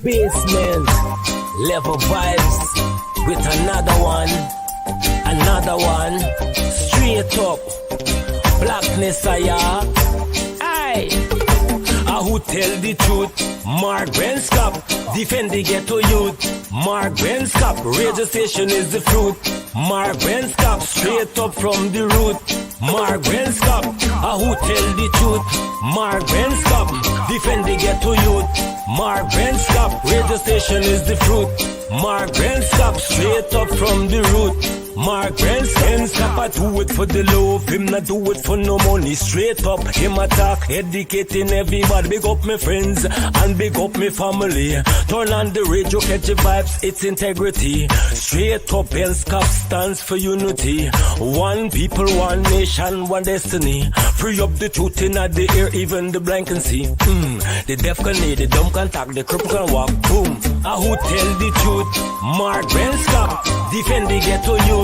Basement, level vibes with another one, straight up, blackness aye. Who tell the truth? Mark Benskop, defend the ghetto youth. Mark Benskop, radio station is the fruit. Mark Benskop, straight up from the root. Mark Benskop, who tell the truth? Mark Benskop, defend the ghetto youth. Mark Benskop, radio station is the fruit. Mark Benskop, straight up from the root. Mark Benskop, I do it for the love, him not do it for no money. Straight up, him attack, educating everybody. Big up my friends and big up my family. Turn on the radio, catch the vibes, it's integrity. Straight up, Benskop stands for unity. One people, one nation, one destiny. Free up the truth in the air, even the blind can see. The deaf can hear, the dumb can talk, the cripple can walk. Boom. Who tell the truth? Mark Benskop, defend the ghetto youth.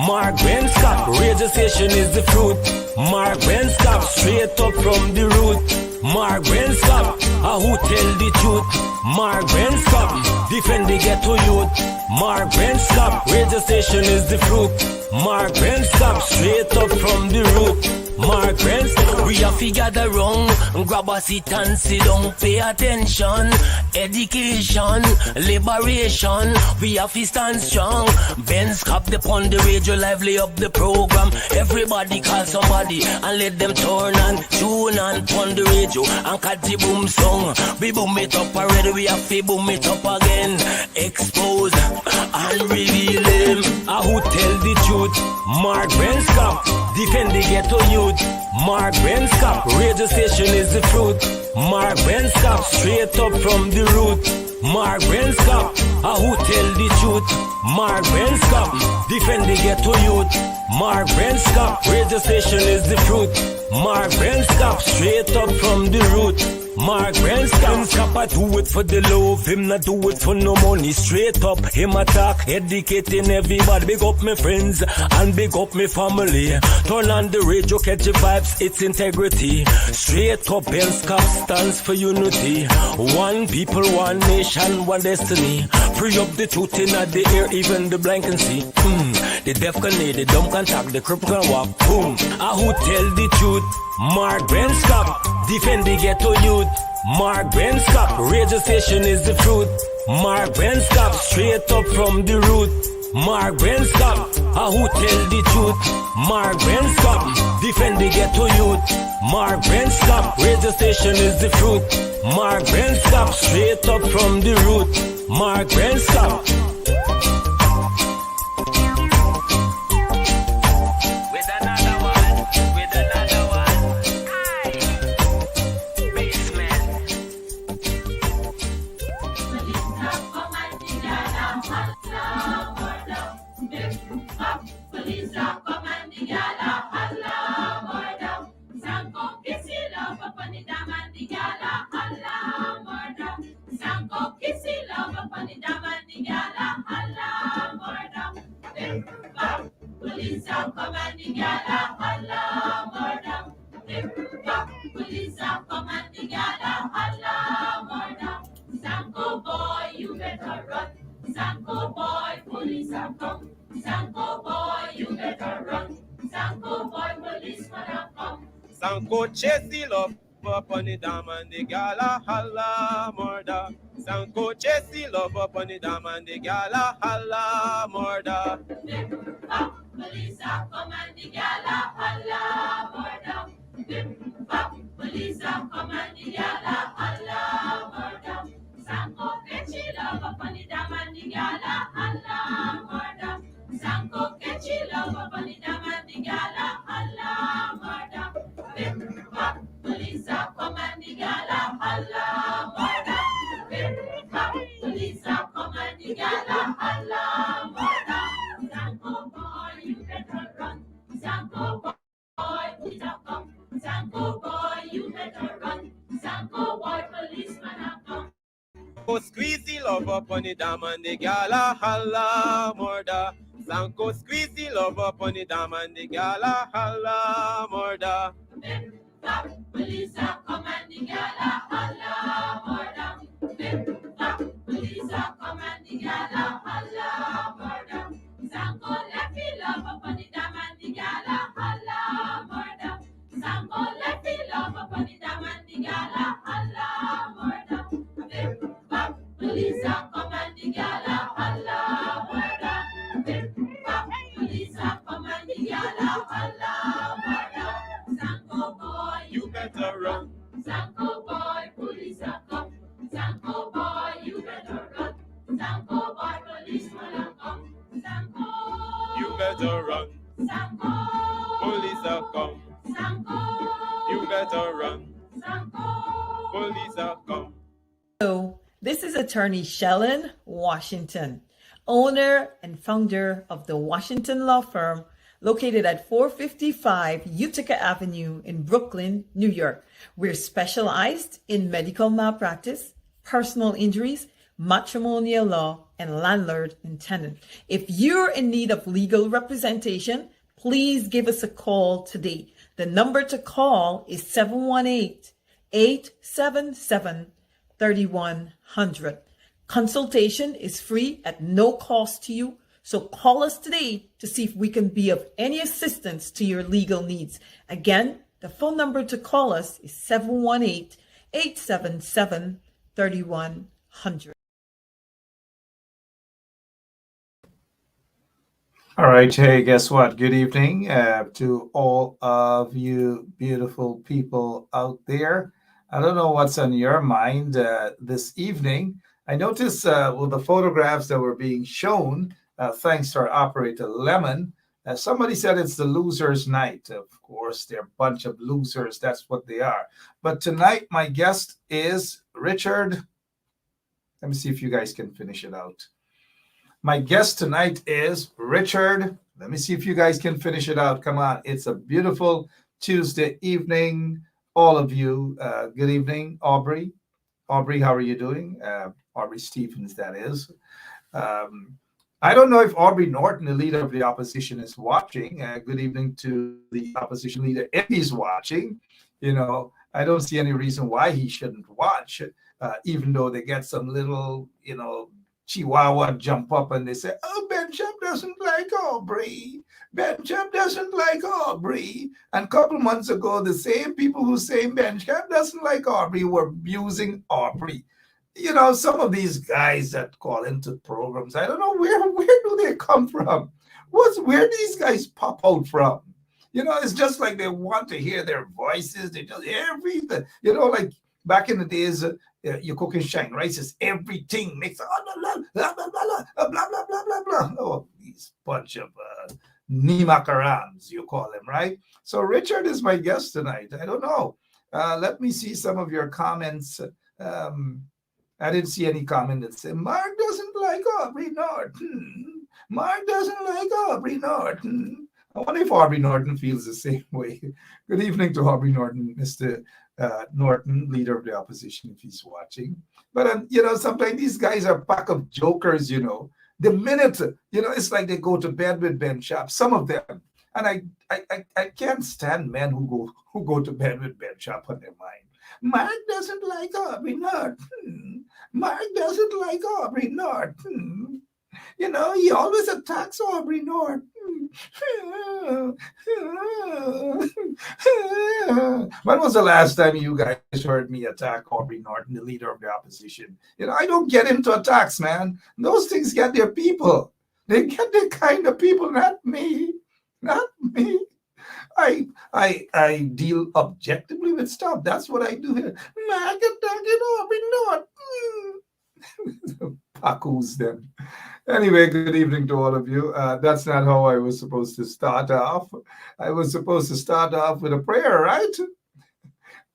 Mark Benskop, radio station is the fruit. Mark Benskop, straight up from the root. Mark Benskop, who tell the truth? Mark Benskop, defend the ghetto youth. Mark Benskop, radio station is the fruit. Mark Benskop, straight up from the root. Mark Benskop, we have to gather wrong, grab a seat and sit down, pay attention. Education, liberation, we have to stand strong. Benskop upon the radio, lively up the program. Everybody call somebody and let them turn and tune on upon the radio and catch the boom song. We boom it up already, we have to boom it up again. Expose and reveal him. Who tell the truth? Mark Benskop, defend the ghetto youth. Mark Benskop, radio station is the fruit. Mark Benskop, straight up from the root. Mark Benskop, who tell the truth? Mark Benskop, defend the ghetto youth. Mark Benskop, radio station is the fruit. Mark Benskop, straight up from the root. Mark Benskop, I do it for the love, him not do it for no money. Straight up, him attack, educating everybody. Big up my friends and big up my family. Turn on the radio, catch the vibes, it's integrity. Straight up, Benskop stands for unity. One people, one nation, one destiny. Free up the truth in the air, even the blind can see. The deaf can hear, the dumb can talk, the cripple can walk. Boom. Who tell the truth? Mark Benskop, defend the ghetto youth. Mark Benskop, radio station is the fruit. Mark Benskop, straight up from the root. Mark Benskop, who tell the truth? Mark Benskop, defend the ghetto youth. Mark Benskop, radio station is the fruit. Mark Benskop, straight up from the root. Mark Benskop. Sanko chase the love upon the dam and the gala holla murder. Sanko chase the love upon the dam and the gala holla murder. Police are come and the gala holla murder. Police are come and the gala holla murder. Sanko catchy love upon the dam and the gala holla murder. Sanko catchy love upon the dam and the gala holla murder. Police are come and the gala holla murder. Police are come and the gala holla murder. Sanko boy, you better run. Sanko boy, police are come. Sanko boy, you better run. Sanko boy, policeman are come. Sanko squeeze the love upon the dam and the gala holla murder. Sanko squeeze the love upon the dam and the gala holla murder. Police are come and the gala holla murder. the gala, holla, murder. Sanko left me love upon the dam and the gala, holla, murder. Sanko left me love upon the dam and the gala, holla, murder. Bip, bop, police are come and the gala, holla, murder. Bip, bop, police are come and the gala, holla, murder. Sanko boy, You better run. Sanko boy, police are come. Sanko boy, you better run. Sanko boy, policeman are come. Sanko, You better run. Sanko, Police have come. Sanko, You better run. Sanko. Police have come. Hello, this is attorney Shellen Washington, owner and founder of the Washington Law Firm located at 455 Utica Avenue in Brooklyn, New York. We're specialized in medical malpractice, personal injuries, matrimonial law, and landlord and tenant. If you're in need of legal representation, please give us a call today. The number to call is 718-877-3100. Consultation is free at no cost to you. So call us today to see if we can be of any assistance to your legal needs. Again, the phone number to call us is 718-877-3100. All right. Hey, guess what? Good evening to all of you beautiful people out there. I don't know what's on your mind this evening. I noticed with the photographs that were being shown, thanks to our operator Lemon, somebody said it's the losers' night. Of course, they're a bunch of losers. That's what they are. But tonight, my guest is Richard. Let me see if you guys can finish it out. My guest tonight is Richard. Let me see if you guys can finish it out. Come on. It's a beautiful Tuesday evening. All of you, good evening. Aubrey. Aubrey, how are you doing? Aubrey Stephens, that is. I don't know if Aubrey Norton, the leader of the opposition, is watching. Good evening to the opposition leader. If he's watching, I don't see any reason why he shouldn't watch, even though they get some little, Chihuahua jump up and they say, oh, Bencham doesn't like Aubrey. Bencham doesn't like Aubrey. And a couple months ago, the same people who say Bencham doesn't like Aubrey were abusing Aubrey. Some of these guys that call into programs, I don't know where do they come from? Where these guys pop out from? It's just like they want to hear their voices. They just everything, like back in the days, you cook and shine rice is everything makes blah blah blah blah blah blah blah blah blah. Oh, these bunch of nimakarams, you call them, right? So Richard is my guest tonight. I don't know. Let me see some of your comments. I didn't see any comment that said Mark doesn't like Aubrey Norton. Mark doesn't like Aubrey Norton. I wonder if Aubrey Norton feels the same way. Good evening to Aubrey Norton, Mr. Norton, leader of the opposition, if he's watching. But, sometimes these guys are a pack of jokers, The minute, it's like they go to bed with Ben Sharp, some of them. And I can't stand men who go to bed with Ben Sharp on their mind. Mark doesn't like Aubrey Norton. Mark doesn't like Aubrey Norton. He always attacks Aubrey Norton. When was the last time you guys heard me attack Aubrey Norton, the leader of the opposition? I don't get into attacks, man. Those things get their people. They get their kind of people, not me. Not me. I deal objectively with stuff. That's what I do here. Mark attacking Aubrey Norton. Pacoos them. Anyway, good evening to all of you. That's not how I was supposed to start off. I was supposed to start off with a prayer, right?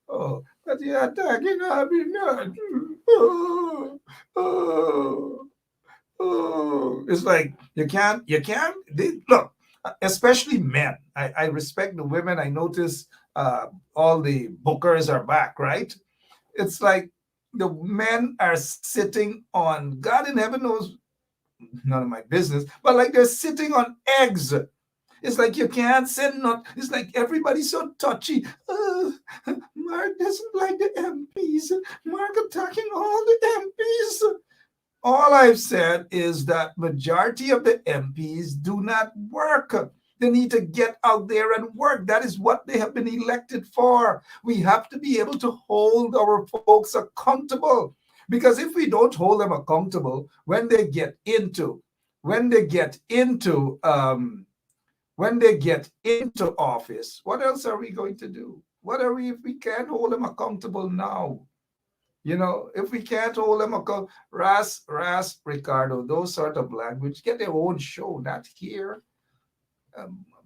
Oh, but you're attacking Aubrey Norton. Oh. It's like you can't. Look, especially men. I respect the women. I notice all the bookers are back, right? It's like the men are sitting on, God in heaven knows, none of my business, but like they're sitting on eggs. It's like you can't send not. It's like everybody's so touchy. Mark doesn't like the MPs. Mark attacking all the MPs. All I've said is that majority of the MPs do not work. They need to get out there and work. That is what they have been elected for. We have to be able to hold our folks accountable. Because if we don't hold them accountable when they get into office, what else are we going to do? What are we if we can't hold them accountable now? If we can't hold them accountable, Ras, Ricardo, those sort of language, get their own show, not here.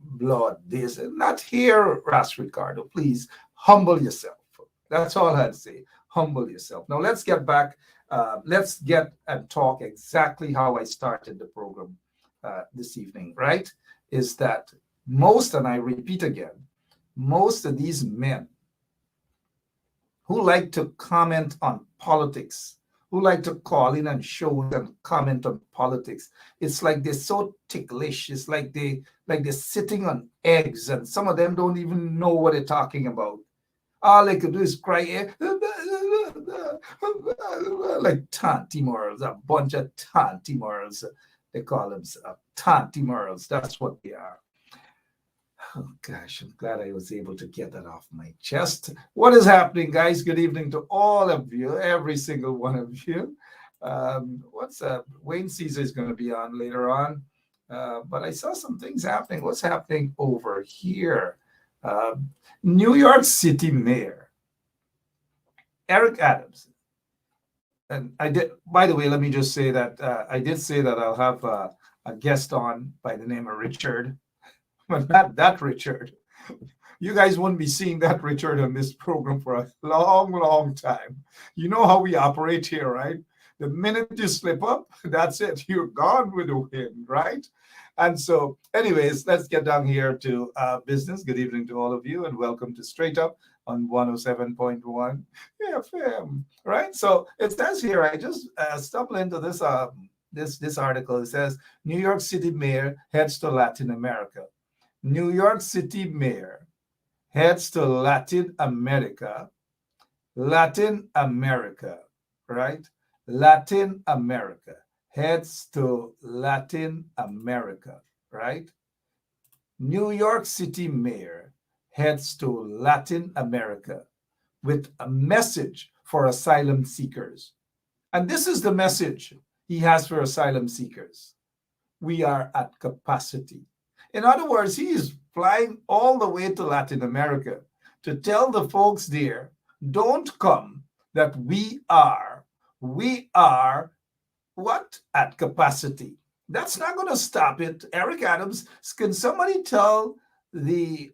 Blood, this, not here, Ras Ricardo. Please humble yourself. That's all I'd say. Humble yourself. Now let's get back. Let's get and talk exactly how I started the program this evening, right? Is that most, and I repeat again, most of these men who like to comment on politics, who like to call in and shows and comment on politics, it's like they're so ticklish. It's like they're sitting on eggs, and some of them don't even know what they're talking about. All they could do is cry like tantimorals, a bunch of tantimorals. They call themselves tantimorals. That's what they are. Oh gosh, I'm glad I was able to get that off my chest. What is happening, guys? Good evening to all of you, every single one of you. What's up? Wayne Caesar is going to be on later on. But I saw some things happening. What's happening over here? New York City Mayor Eric Adams. And I did, by the way, let me just say that I did say that I'll have a guest on by the name of Richard. But not that Richard. You guys wouldn't be seeing that Richard on this program for a long, long time. You know how we operate here, right? The minute you slip up, that's it. You're gone with the wind, right? And so, anyways, let's get down here to business. Good evening to all of you, and welcome to Straight Up on 107.1 FM, right? So it says here, I just stumbled into this this article. It says, New York City mayor heads to Latin America. New York City mayor heads to Latin America, right? Latin America, heads to Latin America, right? New York City mayor heads to Latin America with a message for asylum seekers. And this is the message he has for asylum seekers. We are at capacity. In other words, he is flying all the way to Latin America to tell the folks there, don't come, that we are what? At capacity. That's not going to stop it. Eric Adams, can somebody tell the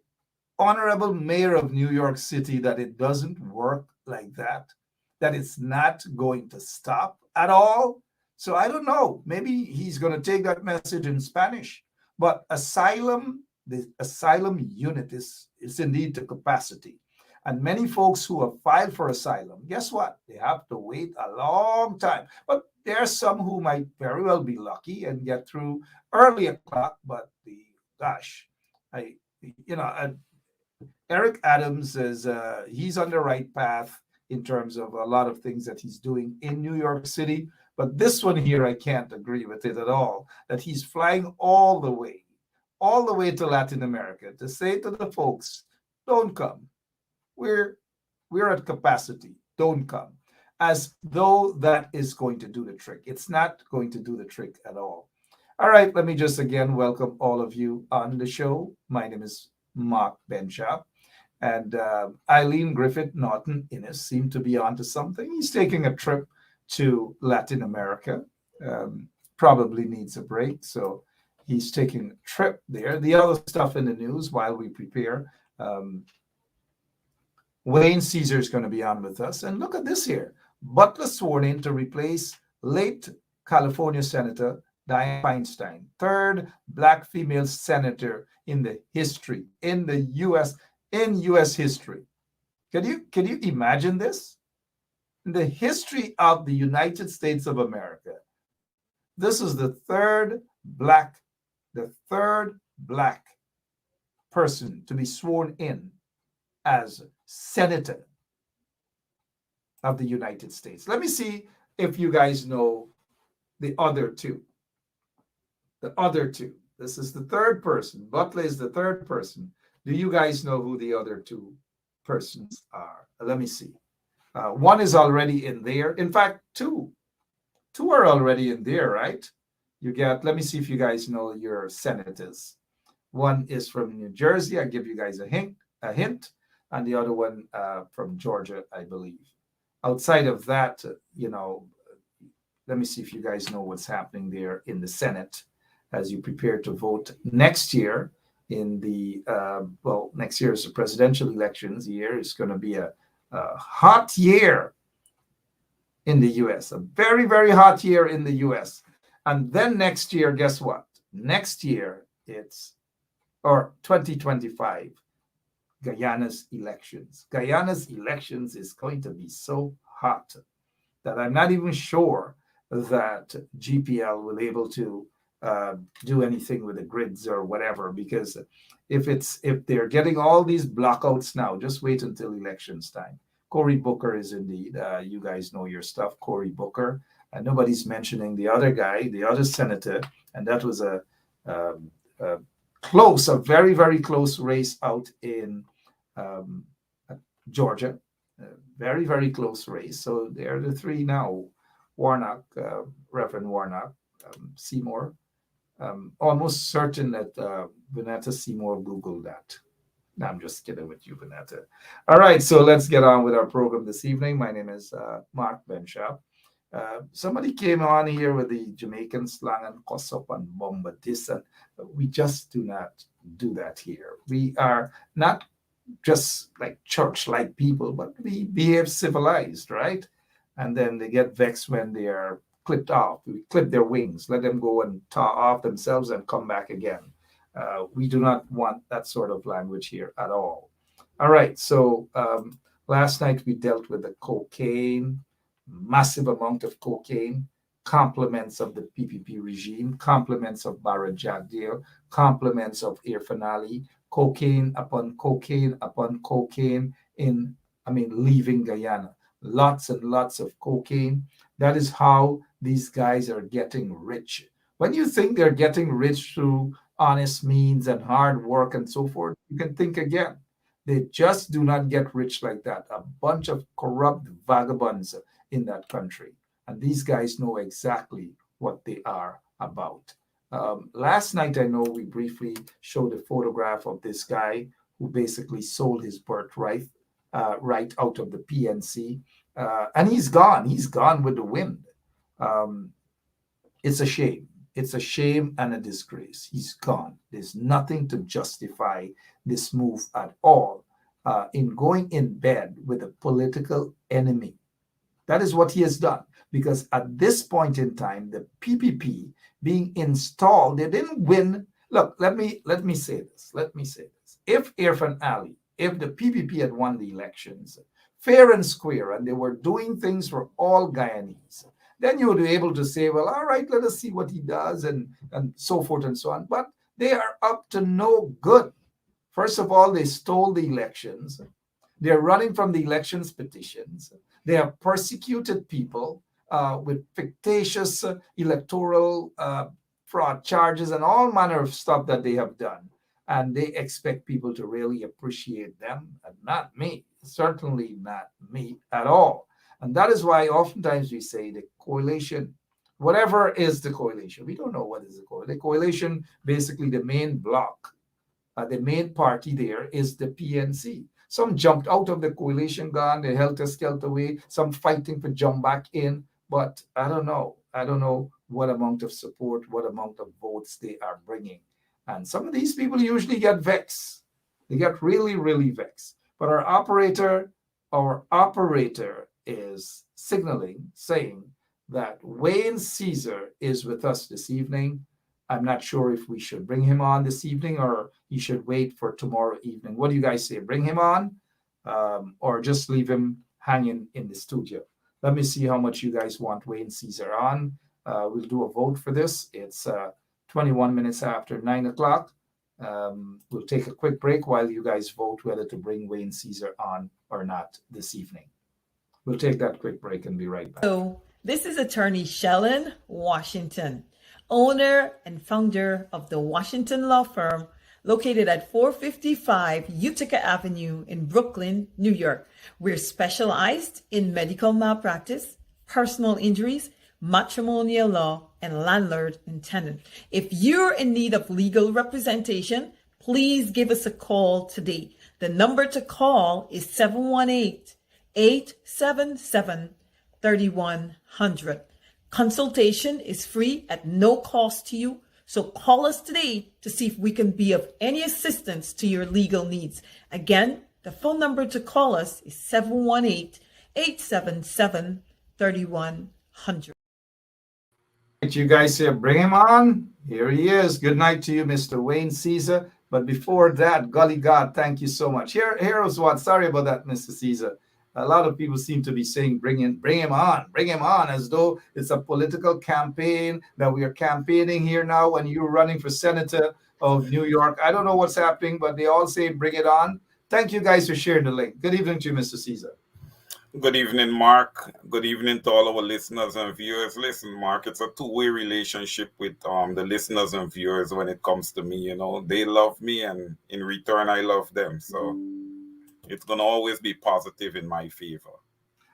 honorable mayor of New York City that it doesn't work like that? That it's not going to stop at all? So I don't know. Maybe he's going to take that message in Spanish. But the asylum unit is indeed to capacity. And many folks who have filed for asylum, guess what? They have to wait a long time. But there are some who might very well be lucky and get through early o'clock. But Eric Adams is he's on the right path in terms of a lot of things that he's doing in New York City. But this one here, I can't agree with it at all, that he's flying all the way to Latin America to say to the folks, don't come. We're at capacity. Don't come. As though that is going to do the trick. It's not going to do the trick at all. All right, let me just again welcome all of you on the show. My name is Mark Benchop. And Eileen Griffith Norton Innes seemed to be onto something. He's taking a trip to Latin America, probably needs a break, so he's taking a trip there. The other stuff in the news while we prepare, Wayne Caesar is going to be on with us. And look at this here. Butler sworn in to replace late California Senator Dianne Feinstein, third Black female senator in the history, in U.S. history. Can you imagine this? In the history of the United States of America, this is the third black person to be sworn in as senator of the United States. Let me see if you guys know the other two. The other two. This is the third person. Butler is the third person. Do you guys know who the other two persons are? Let me see. One is already in there. In fact, two. Two are already in there, right? You get, let me see if you guys know your senators. One is from New Jersey. I give you guys a hint, and the other one from Georgia, I believe. Outside of that, let me see if you guys know what's happening there in the Senate as you prepare to vote next year in the next year is the presidential elections year. It's going to be a hot year in the US, a very, very hot year in the US. And then next year, guess what? Next year, or 2025, Guyana's elections. Guyana's elections is going to be so hot that I'm not even sure that GPL will be able to do anything with the grids or whatever, because if they're getting all these blockouts now, just wait until elections time. Cory Booker is indeed, you guys know your stuff, Cory Booker, and nobody's mentioning the other guy, the other senator, and that was a very, very close race out in Georgia. Very, very close race. So they're the three now. Warnock, Reverend Warnock, Seymour. Almost certain that Vanetta Seymour Googled that. No, I'm just kidding with you, Vanetta. All right, so let's get on with our program this evening. My name is Mark Benshap. Somebody came on here with the Jamaican slang and Kosop and Bomba this, and we just do not do that here. We are not just like church-like people, but we behave civilized, right? And then they get vexed when they are clipped off. We clip their wings, let them go and taw off themselves and come back again. We do not want that sort of language here at all. All right, so last night we dealt with the cocaine, massive amount of cocaine, compliments of the PPP regime, compliments of Barra Jagdeo, compliments of Irfan Ali, cocaine upon cocaine upon cocaine leaving Guyana. Lots and lots of cocaine. That is how these guys are getting rich. When you think they're getting rich through honest means and hard work and so forth, you can think again. They just do not get rich like that. A bunch of corrupt vagabonds in that country. And these guys know exactly what they are about. Last night, I know we briefly showed a photograph of this guy who basically sold his birthright right out of the PNC. And he's gone. He's gone with the wind. It's a shame. It's a shame and a disgrace. He's gone. There's nothing to justify this move at all in going in bed with a political enemy. That is what he has done. Because at this point in time, the PPP being installed, they didn't win. Look, let me say this. Let me say this. If Irfan Ali, if the PPP had won the elections fair and square, and they were doing things for all Guyanese, then you would be able to say, well, all right, let us see what he does, and so forth and so on. But they are up to no good. First of all, they stole the elections. They're running from the elections petitions. They have persecuted people with fictitious electoral fraud charges and all manner of stuff that they have done. And they expect people to really appreciate them, and not me. Certainly not me at all. And that is why oftentimes we say the coalition, whatever is the coalition, we don't know what is the coalition. The coalition, basically the main bloc, the main party there is the PNC. Some jumped out of the coalition, gone, they helter-skelter away, some fighting to jump back in, but I don't know. I don't know what amount of support, what amount of votes they are bringing. And some of these people usually get vexed. They get really, really vexed. But our operator is signaling, saying that Wayne Caesar is with us this evening. I'm not sure if we should bring him on this evening or he should wait for tomorrow evening. What do you guys say? Bring him on or just leave him hanging in the studio? Let me see how much you guys want Wayne Caesar on. We'll do a vote for this. It's 21 minutes after 9 o'clock. We'll take a quick break while you guys vote whether to bring Wayne Caesar on or not this evening. We'll take that quick break and be right back. So This is attorney Shellen Washington, owner and founder of the Washington Law Firm, located at 455 Utica Avenue in Brooklyn, New York. We're specialized in medical malpractice, personal injuries, matrimonial law, and landlord and tenant. If you're in need of legal representation, please give us a call today. The number to call is 718-877-3100. Consultation is free at no cost to you. So call us today to see if we can be of any assistance to your legal needs. Again, the phone number to call us is 718-877-3100. You guys here, bring him on. Here he is. Good night to you, Mr. Wayne Caesar. But before that, golly God, thank you so much. Here's what. Sorry about that, Mr. Caesar. A lot of people seem to be saying, bring him on, as though it's a political campaign, that we are campaigning here now when you're running for senator of New York. I don't know what's happening, but they all say, bring it on. Thank you guys for sharing the link. Good evening to you, Mr. Caesar. Good evening, Mark. Good evening to all our listeners and viewers. Listen, Mark, it's a two-way relationship with the listeners and viewers when it comes to me. You know, they love me, and in return, I love them. So it's going to always be positive in my favor.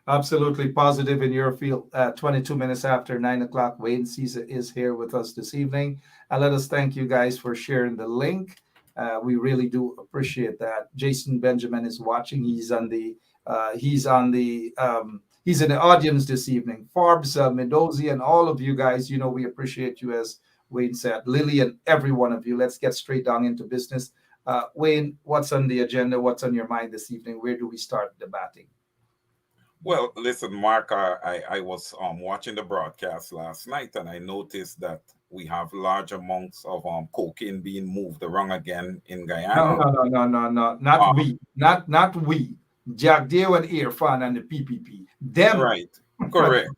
Absolutely positive in your field. 22 minutes after 9 o'clock, Wayne Caesar is here with us this evening. And let us thank you guys for sharing the link. We really do appreciate that. Jason Benjamin is watching. He's in the audience this evening. Forbes, Mendoza, and all of you guys, you know, we appreciate you, as Wayne said. Lily and every one of you. Let's get straight down into business. Wayne, what's on the agenda? What's on your mind this evening? Where do we start debating? Well, listen, Mark, I was watching the broadcast last night, and I noticed that we have large amounts of cocaine being moved around again in Guyana. No. Not we. Not we. Jack Dale and Irfan and the PPP. Them. Right. Correct.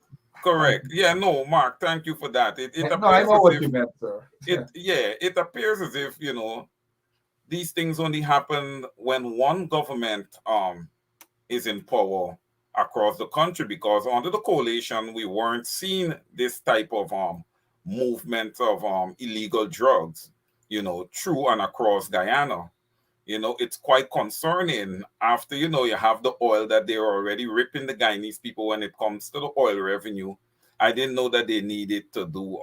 Yeah, no, Mark, thank you for that. It No, appears I know as what if you meant, sir. it appears as if, you know, these things only happen when one government is in power across the country, because under the coalition we weren't seeing this type of movement of illegal drugs, you know, through and across Guyana. You know, it's quite concerning after, you know, you have the oil that they're already ripping the Guyanese people when it comes to the oil revenue. I didn't know that they needed to do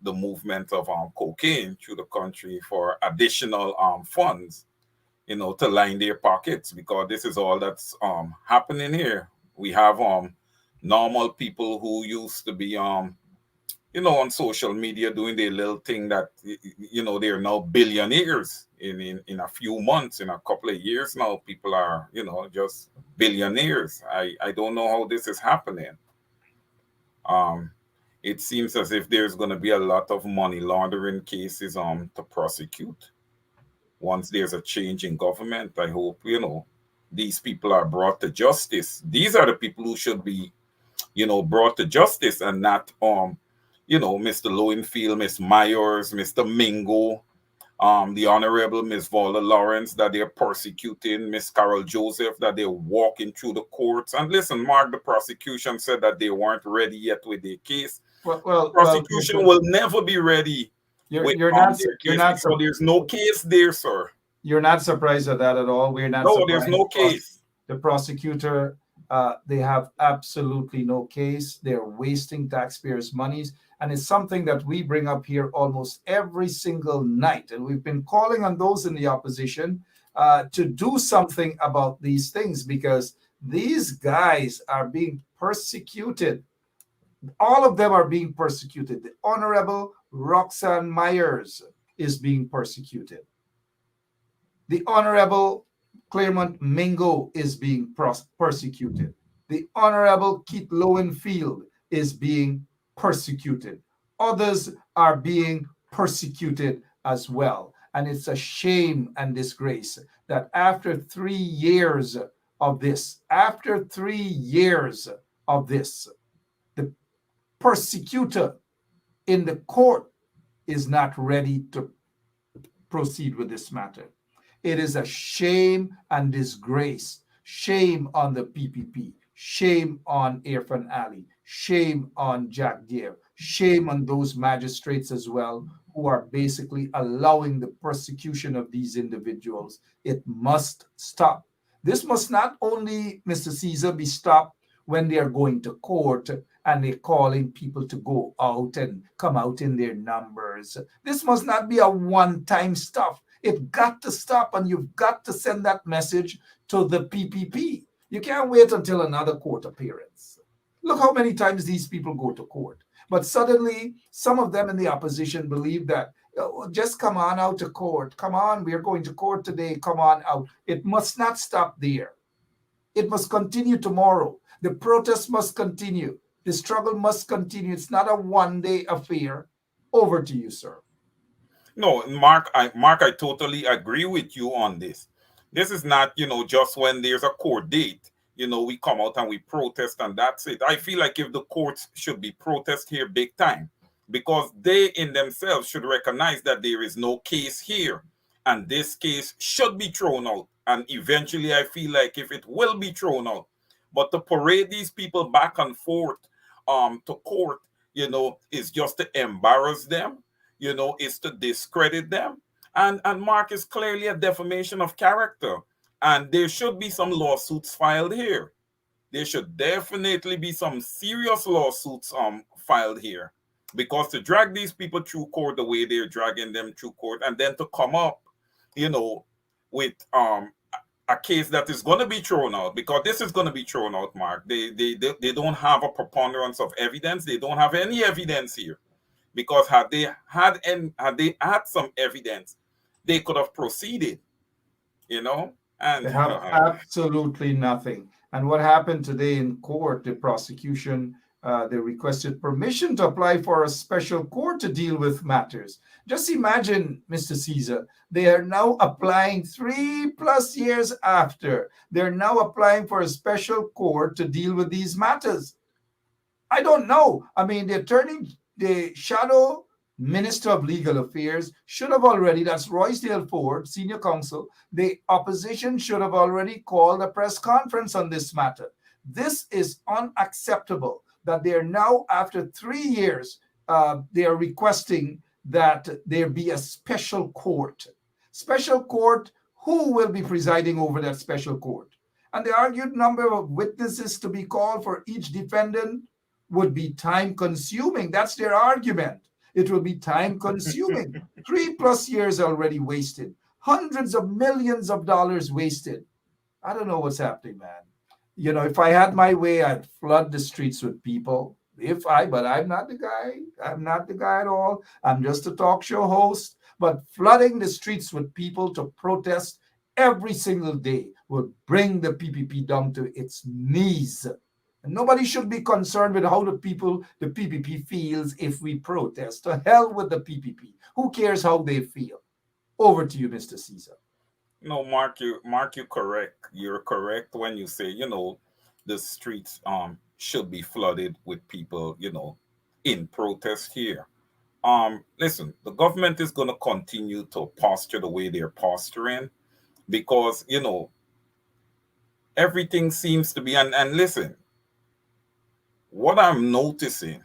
the movement of cocaine through the country for additional funds, you know, to line their pockets, because this is all that's happening here. We have normal people who used to be you know, on social media doing their little thing that, you know, they're now billionaires in a few months, in a couple of years now. People are, you know, just billionaires. I don't know how this is happening. It seems as if there's going to be a lot of money laundering cases to prosecute once there's a change in government. I hope, you know, these people are brought to justice. These are the people who should be, you know, brought to justice, and not you know, Mr. Lowenfield, Miss Myers, Mr. Mingo, the Honorable Miss Vola Lawrence, that they're persecuting, Miss Carol Joseph, that they're walking through the courts. And listen, Mark, the prosecution said that they weren't ready yet with their case. Well, prosecution will never be ready. You're not because there's no case there, sir. You're not surprised at that at all. We're not. No, there's no case. The prosecutor, they have absolutely no case. They're wasting taxpayers' monies. And it's something that we bring up here almost every single night. And we've been calling on those in the opposition to do something about these things, because these guys are being persecuted. All of them are being persecuted. The Honorable Roxanne Myers is being persecuted. The Honorable Claremont Mingo is being persecuted. The Honorable Keith Lowenfield is being persecuted. Others are being persecuted as well. And it's a shame and disgrace that after 3 years of this, the persecutor in the court is not ready to proceed with this matter. It is a shame and disgrace. Shame on the PPP. Shame on Irfan Ali. Shame on Jack Deere. Shame on those magistrates as well who are basically allowing the persecution of these individuals. It must stop. This must not only, Mr. Caesar, be stopped when they are going to court and they're calling people to go out and come out in their numbers. This must not be a one-time stuff. It got to stop, and you've got to send that message to the PPP. You can't wait until another court appearance. Look how many times these people go to court. But suddenly, some of them in the opposition believe that, "Oh, just come on out to court. Come on, we are going to court today. Come on out." It must not stop there. It must continue tomorrow. The protest must continue. The struggle must continue. It's not a one-day affair. Over to you, sir. No, Mark, I totally agree with you on this. This is not, just when there's a court date, we come out and we protest and that's it. I feel like if the courts should be protest here big time, because they in themselves should recognize that there is no case here, and this case should be thrown out. And eventually, I feel like if it will be thrown out, but to parade these people back and forth to court, is just to embarrass them, is to discredit them. And Mark is clearly a defamation of character. And there should be some lawsuits filed here. There should definitely be some serious lawsuits filed here. Because to drag these people through court the way they're dragging them through court, and then to come up, with a case that is going to be thrown out, because this is going to be thrown out, Mark. They don't have a preponderance of evidence. They don't have any evidence here. Because had they had some evidence, they could have proceeded, and They have absolutely nothing. And what happened today in court, the prosecution, they requested permission to apply for a special court to deal with matters. Just imagine, Mr. Caesar, they are now applying 3+ years after. They're now applying for a special court to deal with these matters. I don't know. I mean, the shadow Minister of Legal Affairs should have already, that's Roysdale Ford, senior counsel, the opposition should have already called a press conference on this matter. This is unacceptable that they are now, after 3 years, they are requesting that there be a special court. Special court, who will be presiding over that special court? And the argued number of witnesses to be called for each defendant would be time consuming. That's their argument. It will be time consuming. 3+ years already wasted. Hundreds of millions of dollars wasted. I don't know what's happening, man. If I had my way, I'd flood the streets with people. But I'm not the guy. I'm not the guy at all. I'm just a talk show host. But flooding the streets with people to protest every single day will bring the PPP down to its knees. And nobody should be concerned with how the PPP feels if we protest. To hell with the PPP. Who cares how they feel? Over to you, Mr. Caesar. No, Mark, you're correct. You're correct when you say, the streets should be flooded with people, in protest here. Listen, the government is going to continue to posture the way they're posturing because, everything seems to be, and listen, what I'm noticing,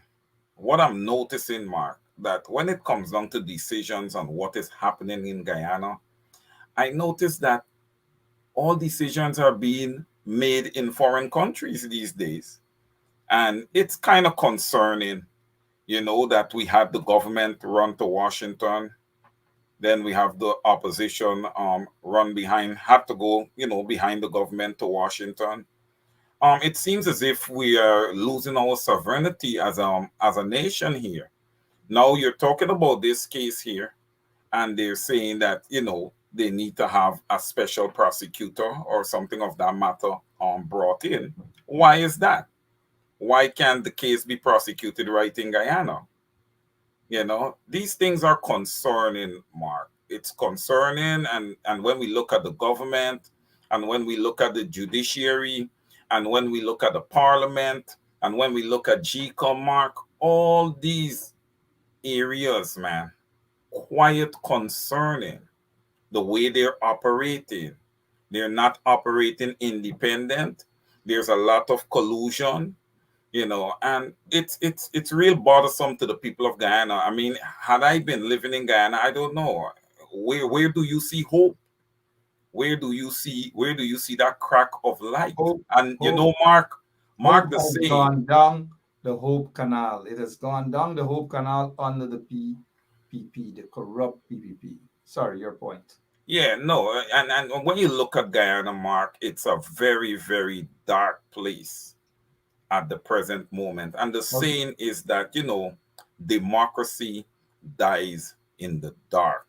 Mark, that when it comes down to decisions on what is happening in Guyana, I notice that all decisions are being made in foreign countries these days. And it's kind of concerning, that we had the government run to Washington. Then we have the opposition had to go, behind the government to Washington. It seems as if we are losing our sovereignty as a nation here. Now you're talking about this case here, and they're saying that, they need to have a special prosecutor or something of that matter brought in. Why is that? Why can't the case be prosecuted right in Guyana? These things are concerning, Mark. It's concerning, and when we look at the government, and when we look at the judiciary, and when we look at the parliament, and when we look at GCOM, Mark, all these areas, man, quite concerning. The way they're operating. They're not operating independent. There's a lot of collusion. And it's real bothersome to the people of Guyana. I mean, had I been living in Guyana, I don't know. Where do you see hope? Where do you see that crack of light? Hope, And hope, Mark hope the has saying. gone down the Hope Canal. It has gone down the Hope Canal under the PPP, the corrupt PPP. Sorry, your point. Yeah, no, and when you look at Guyana, Mark, it's a very, very dark place at the present moment. And the Okay. saying is that, democracy dies in the dark.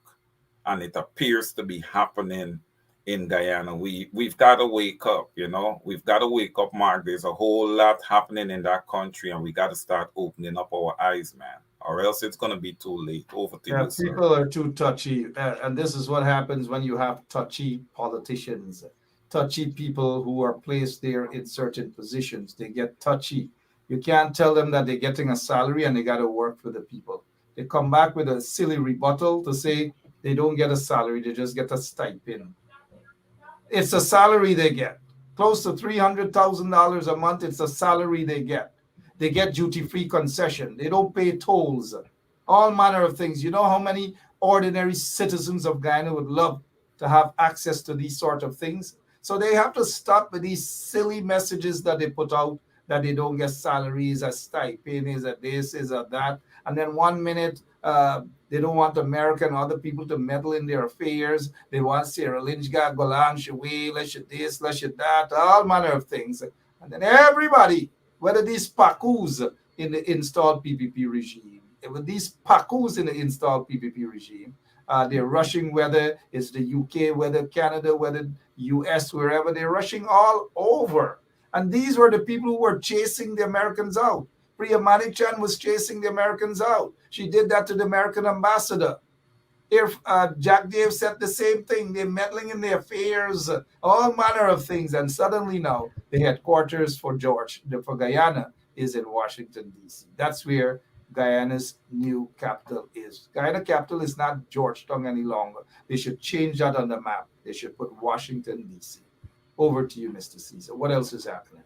And it appears to be happening in Guyana. We've got to wake up. We've got to wake up, Mark. There's a whole lot happening in that country, and we got to start opening up our eyes, man. Or else it's gonna be too late. Over to Yeah, you, sir. people are too touchy, and this is what happens when you have touchy politicians, touchy people who are placed there in certain positions. They get touchy. You can't tell them that they're getting a salary and they got to work for the people. They come back with a silly rebuttal to say they don't get a salary, they just get a stipend. It's a salary they get. Close to $300,000 a month. It's a salary they get. They get duty free concession. They don't pay tolls. All manner of things. You know how many ordinary citizens of Guyana would love to have access to these sort of things? So they have to stop with these silly messages that they put out that they don't get salaries, a stipend, is a this, is a that. And then 1 minute, they don't want America and other people to meddle in their affairs. They want Sarah Lynchgad, Golan, Shaway, let's you this, let's you that, all manner of things. And then everybody, whether these Pakus in the installed PPP regime, with these Pakus in the installed PPP regime, they're rushing, whether it's the UK, whether Canada, whether US, wherever, they're rushing all over. And these were the people who were chasing the Americans out. Priya Manichan was chasing the Americans out. She did that to the American ambassador. If Jack Dave said the same thing, they're meddling in the affairs, all manner of things, and suddenly now the headquarters for Guyana is in Washington D.C. That's where Guyana's new capital is. Guyana capital is not Georgetown any longer. They should change that on the map. They should put Washington D.C. Over to you, Mr. Caesar. What else is happening?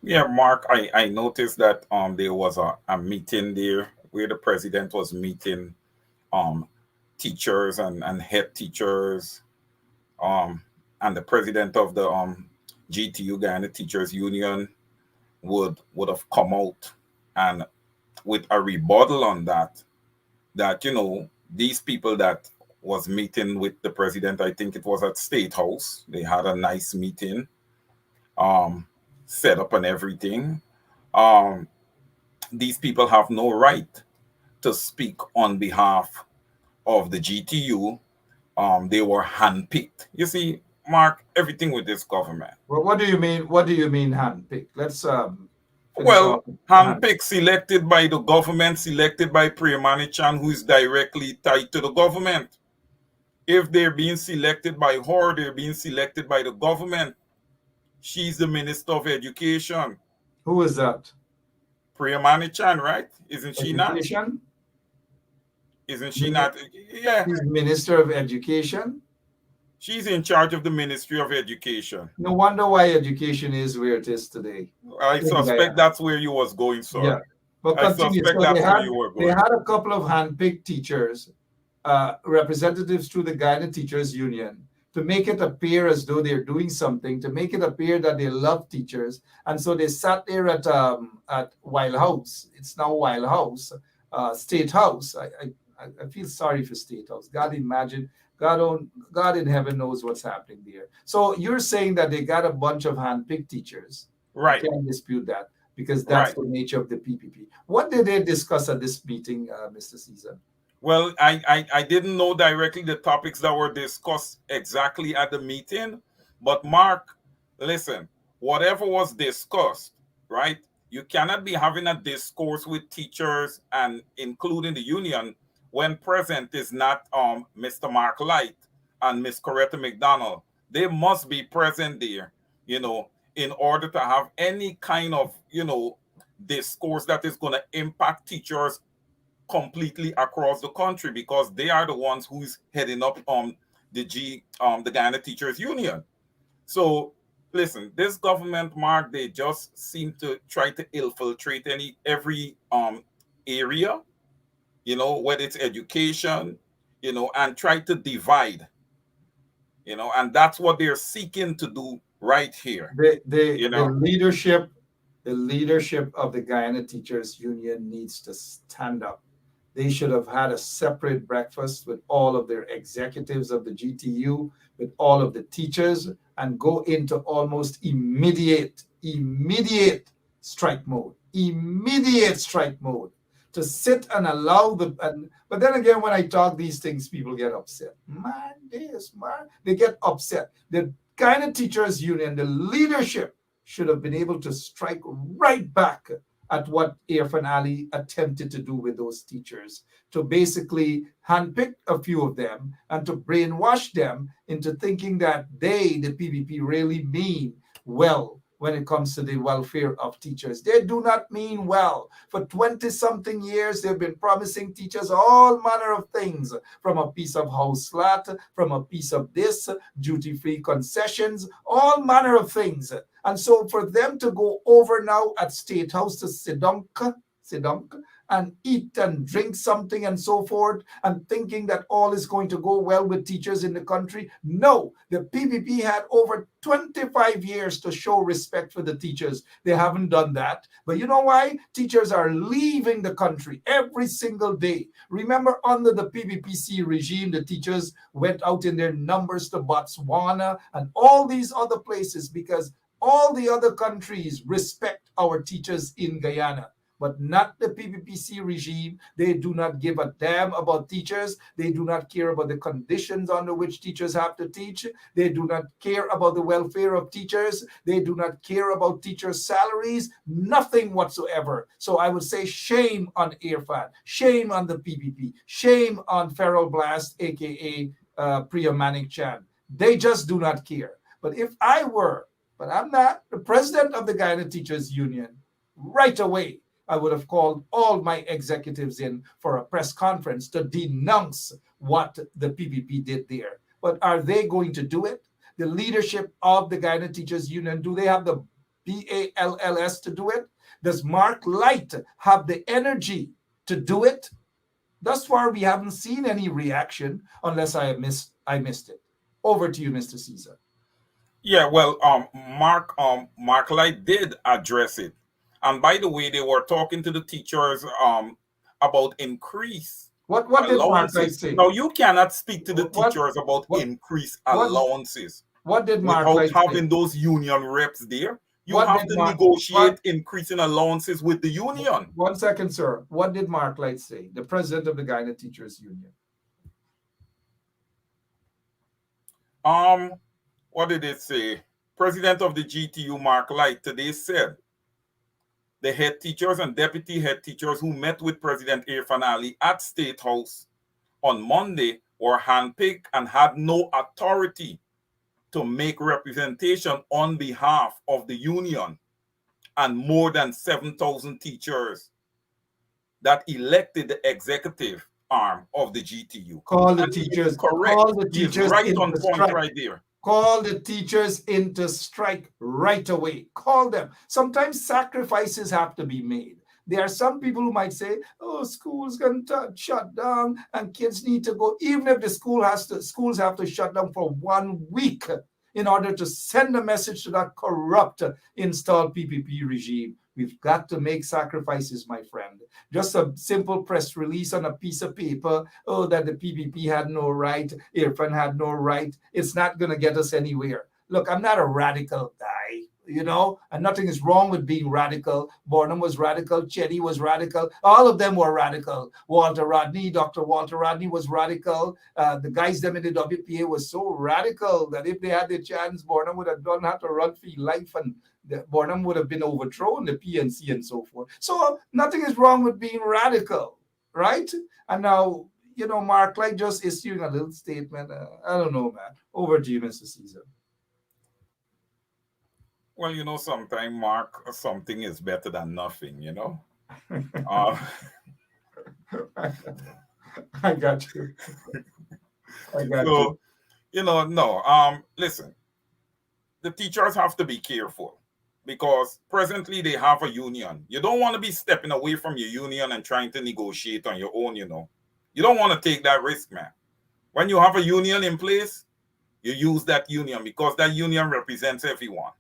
Yeah, Mark, I noticed that there was a meeting there where the president was meeting um teachers and head teachers, um and the president of the GTU, Guyana Teachers Union, would have come out and with a rebuttal on that these people that was meeting with the president, I think it was at State House, they had a nice meeting, um set up and everything. um these people have no right to speak on behalf of the GTU. They were handpicked. You see, Mark, everything with this government. Well, what do you mean? What do you mean handpicked? Let's finish Well, off with hand. handpicked, selected by the government, selected by Premanichan, who is directly tied to the government. If they're being selected by her, they're being selected by the government. She's the Minister of Education. Who is that? Premanichan, right? Isn't she not? Education? Isn't she not? Yeah, He's Minister of Education. she's in charge of the Ministry of Education. No wonder why education is where it is today. I suspect that's where you was going, Yeah, sir. but I continue. suspect So that's where you were they going. had a couple of handpicked teachers, representatives through the Guyana Teachers Union, to make it appear as though they're doing something, to make it appear that they love teachers, and so they sat there at Wild House. It's now Wild House, State House. I feel sorry for State House. God imagine. God in heaven knows what's happening there. So you're saying that they got a bunch of handpicked teachers. Right, I can't dispute that because that's right. the nature of the PPP. What did they discuss at this meeting, Mr. Caesar? Well, I didn't know directly the topics that were discussed exactly at the meeting, but Mark, listen, whatever was discussed, right? You cannot be having a discourse with teachers and including the union when present is not Mr. Mark Light and Miss Coretta McDonald. They must be present there, in order to have any kind of, discourse that is going to impact teachers completely across the country, because they are the ones who's heading up the Guyana Teachers Union. So listen, this government, Mark, they just seem to try to infiltrate every area, whether it's education, and try to divide, and that's what they're seeking to do right here. The you the the know leadership, the leadership of the Guyana Teachers Union needs to stand up. They should have had a separate breakfast with all of their executives of the GTU, with all of the teachers, and go into almost immediate strike mode. Immediate strike mode. To sit and allow but then again, when I talk these things, people get upset. Man, they get upset. The Guyana Teachers Union, the leadership should have been able to strike right back at what Irfan Ali attempted to do with those teachers, to basically handpick a few of them and to brainwash them into thinking that they, the PPP, really mean well when it comes to the welfare of teachers. They do not mean well. For 20 something years, they've been promising teachers all manner of things, from a piece of house flat, from a piece of this, duty-free concessions, all manner of things. And so for them to go over now at State House to sit down and eat and drink something and so forth, and thinking that all is going to go well with teachers in the country. No, the PPP had over 25 years to show respect for the teachers. They haven't done that. But you know why? Teachers are leaving the country every single day. Remember, under the PPPC regime, the teachers went out in their numbers to Botswana and all these other places because all the other countries respect our teachers in Guyana, but not the PPPC regime. They do not give a damn about teachers. They do not care about the conditions under which teachers have to teach. They do not care about the welfare of teachers. They do not care about teachers' salaries, nothing whatsoever. So I would say shame on Irfan, shame on the PPP, shame on Feral Blast, aka Priya Manik Chan. They just do not care. But if I were, but I'm not, the president of the Guyana Teachers Union, right away, I would have called all my executives in for a press conference to denounce what the PPP did there. But are they going to do it? The leadership of the Guyana Teachers Union, do they have the BALLS to do it? Does Mark Light have the energy to do it? Thus far, we haven't seen any reaction unless I missed it. Over to you, Mr. Caesar. Yeah, well, Mark Light did address it, and by the way, they were talking to the teachers about increase What did Mark Light allowances. say? Now, you cannot speak to the What teachers about what increased what allowances what did Mark without Light say? having those union reps there. You What have did to Mark what negotiate increasing allowances with the union. 1 second, sir. What did Mark Light say? The president of the Guyana Teachers Union. Um, what did it say? President of the GTU, Mark Light, today said the head teachers and deputy head teachers who met with President Irfan Ali at State House on Monday were handpicked and had no authority to make representation on behalf of the union and more than 7,000 teachers that elected the executive arm of the GTU. Call the And he is teachers. correct. Call the He is teachers right on into point strike. right there. Call the teachers into strike right away. Call them. Sometimes sacrifices have to be made. There are some people who might say, "Oh, schools can shut down, and kids need to go." Even if the schools have to shut down for 1 week in order to send a message to that corrupt installed PPP regime. We've got to make sacrifices, my friend. Just a simple press release on a piece of paper, oh, that the PPP had no right, Irfan had no right, it's not going to get us anywhere. Look, I'm not a radical guy, and nothing is wrong with being radical. Bornham was radical, Chetty was radical, all of them were radical. Dr. Walter Rodney was radical. The guys them in the WPA was so radical that if they had the chance, Bornham would have done have to run for life, and Bornham would have been overthrown, the PNC and so forth. So nothing is wrong with being radical, right? And now, Mark Light just issuing a little statement. I don't know, man. Over to you, Mr. Caesar. Well, sometimes, Mark, something is better than nothing. Uh, I got you. I got you. so, no. Listen. the teachers have to be careful because presently they have a union. You don't want to be stepping away from your union and trying to negotiate on your own, you know. You don't want to take that risk, man. When you have a union in place, you use that union because that union represents everyone.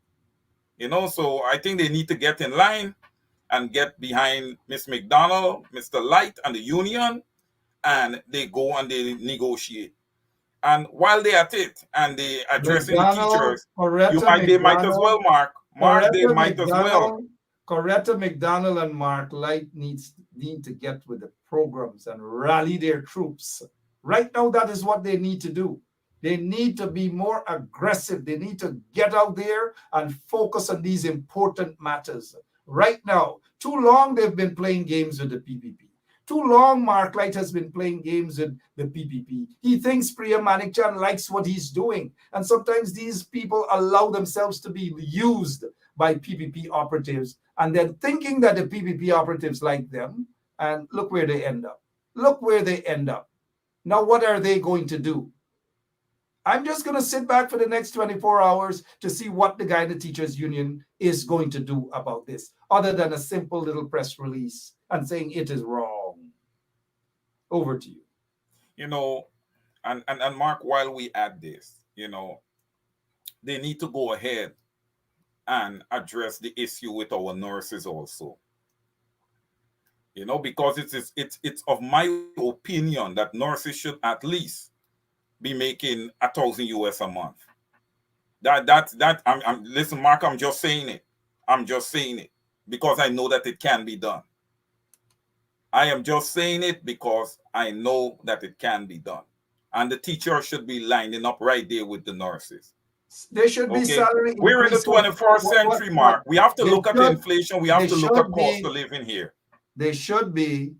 You know, so I think they need to get in line and get behind Miss McDonald, Mr. Light, and the union, and they go and they negotiate. And while they're at it and they addressing the McDonald, teachers, they might as well, they might as well. Coretta McDonald and Mark Light need to get with the programs and rally their troops. Right now, that is what they need to do. They need to be more aggressive. They need to get out there and focus on these important matters. Right now, too long they've been playing games with the PPP. Too long Mark Light has been playing games with the PPP. He thinks Priya Manikchan likes what he's doing. And sometimes these people allow themselves to be used by PPP operatives and then thinking that the PPP operatives like them. And look where they end up. Look where they end up. Now, what are they going to do? I'm just going to sit back for the next 24 hours to see what the Guyana Teachers Union is going to do about this, other than a simple little press release and saying it is wrong. Over to you. You know, and Mark, while we add this, you know, they need to go ahead and address the issue with our nurses also. You know, because it's of my opinion that nurses should at least be making $1,000 a month. I'm listen, Mark, I'm just saying it. I'm just saying it because I know that it can be done. I am just saying it because I know that it can be done. And the teachers should be lining up right there with the nurses. There should be salary increase. We're in the 21st century, Mark. We have to look at inflation. We have to look at cost of living here. There should be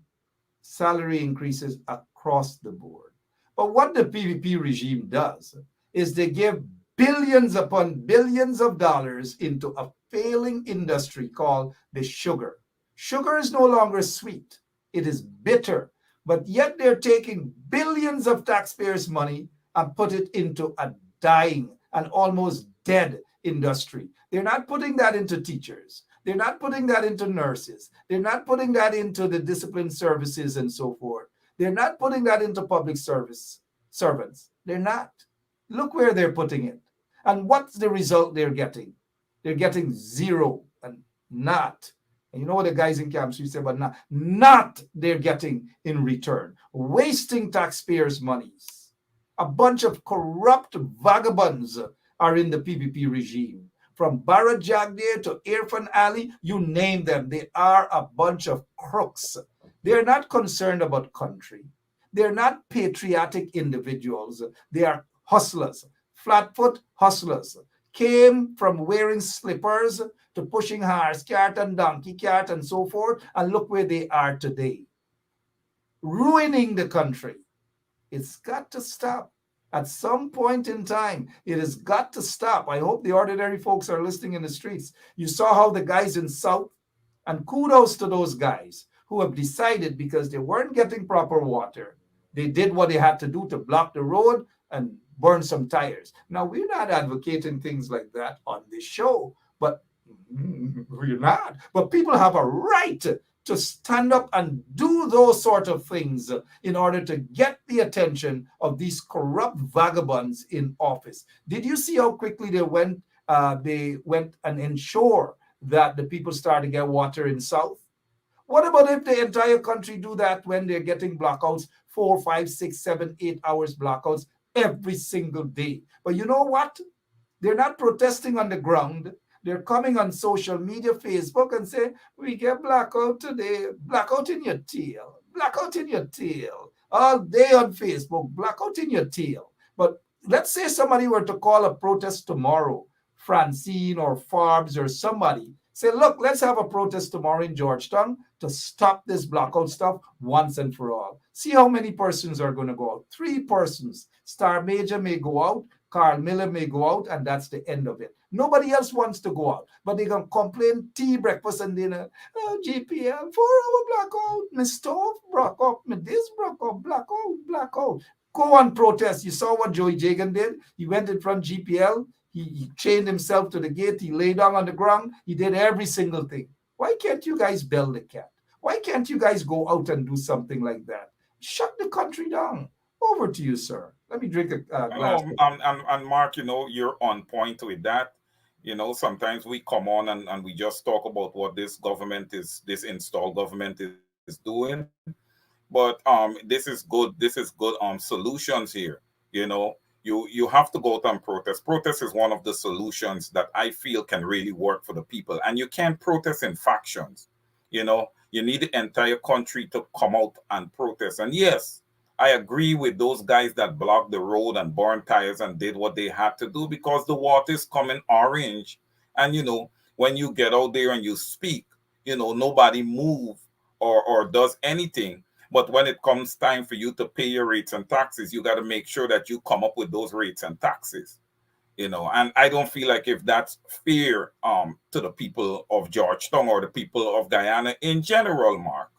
salary increases across the board. But what the PPP regime does is they give billions upon billions of dollars into a failing industry called the sugar. Sugar is no longer sweet. It is bitter. But yet they're taking billions of taxpayers' money and put it into a dying and almost dead industry. They're not putting that into teachers. They're not putting that into nurses. They're not putting that into the discipline services and so forth. They're not putting that into public service servants. They're not. Look where they're putting it. And what's the result they're getting? They're getting zero and not. And you know what the guys in camps used to say about not they're getting in return. Wasting taxpayers' monies. A bunch of corrupt vagabonds are in the PPP regime. From Bharat Jagdeo to Irfan Ali, you name them. They are a bunch of crooks. They're not concerned about country. They're not patriotic individuals. They are hustlers, flatfoot hustlers. Came from wearing slippers to pushing horse cart and donkey cart and so forth. And look where they are today. Ruining the country. It's got to stop. At some point in time, it has got to stop. I hope the ordinary folks are listening in the streets. You saw how the guys in South, and kudos to those guys who have decided because they weren't getting proper water, they did what they had to do to block the road and burn some tires. Now, we're not advocating things like that on this show, but we're not. But people have a right to stand up and do those sort of things in order to get the attention of these corrupt vagabonds in office. Did you see how quickly they went and ensure that the people start to get water in South? What about if the entire country do that when they're getting blackouts, 4, 5, 6, 7, 8 hours blackouts every single day? But you know what? They're not protesting on the ground. They're coming on social media, Facebook, and say, we get blackout today, blackout in your tail, blackout in your tail. All day on Facebook, blackout in your tail. But let's say somebody were to call a protest tomorrow, Francine or Forbes or somebody, say, look, let's have a protest tomorrow in Georgetown to stop this blackout stuff once and for all. See how many persons are going to go out. 3 persons. Star Major may go out, Carl Miller may go out, and that's the end of it. Nobody else wants to go out, but they're going to complain tea, breakfast, and dinner. Oh, GPL, 4-hour blackout. My stove broke up. My this broke up. Blackout, blackout. Go on protest. You saw what Joey Jagan did. He went in front of GPL. He chained himself to the gate. He lay down on the ground. He did every single thing. Why can't you guys bell the cat? Why can't you guys go out and do something like that? Shut the country down. Over to you, sir. Let me drink a glass. And Mark, you're on point with that. Sometimes we come on and we just talk about what this installed government is doing. But this is good solutions here. You have to go out and protest. Protest is one of the solutions that I feel can really work for the people. And you can't protest in factions. You need the entire country to come out and protest. And yes, I agree with those guys that blocked the road and burned tires and did what they had to do, because the water is coming orange. And when you get out there and you speak, nobody move or does anything. But when it comes time for you to pay your rates and taxes, you got to make sure that you come up with those rates and taxes. And I don't feel like if that's fair to the people of Georgetown or the people of Guyana in general, Mark.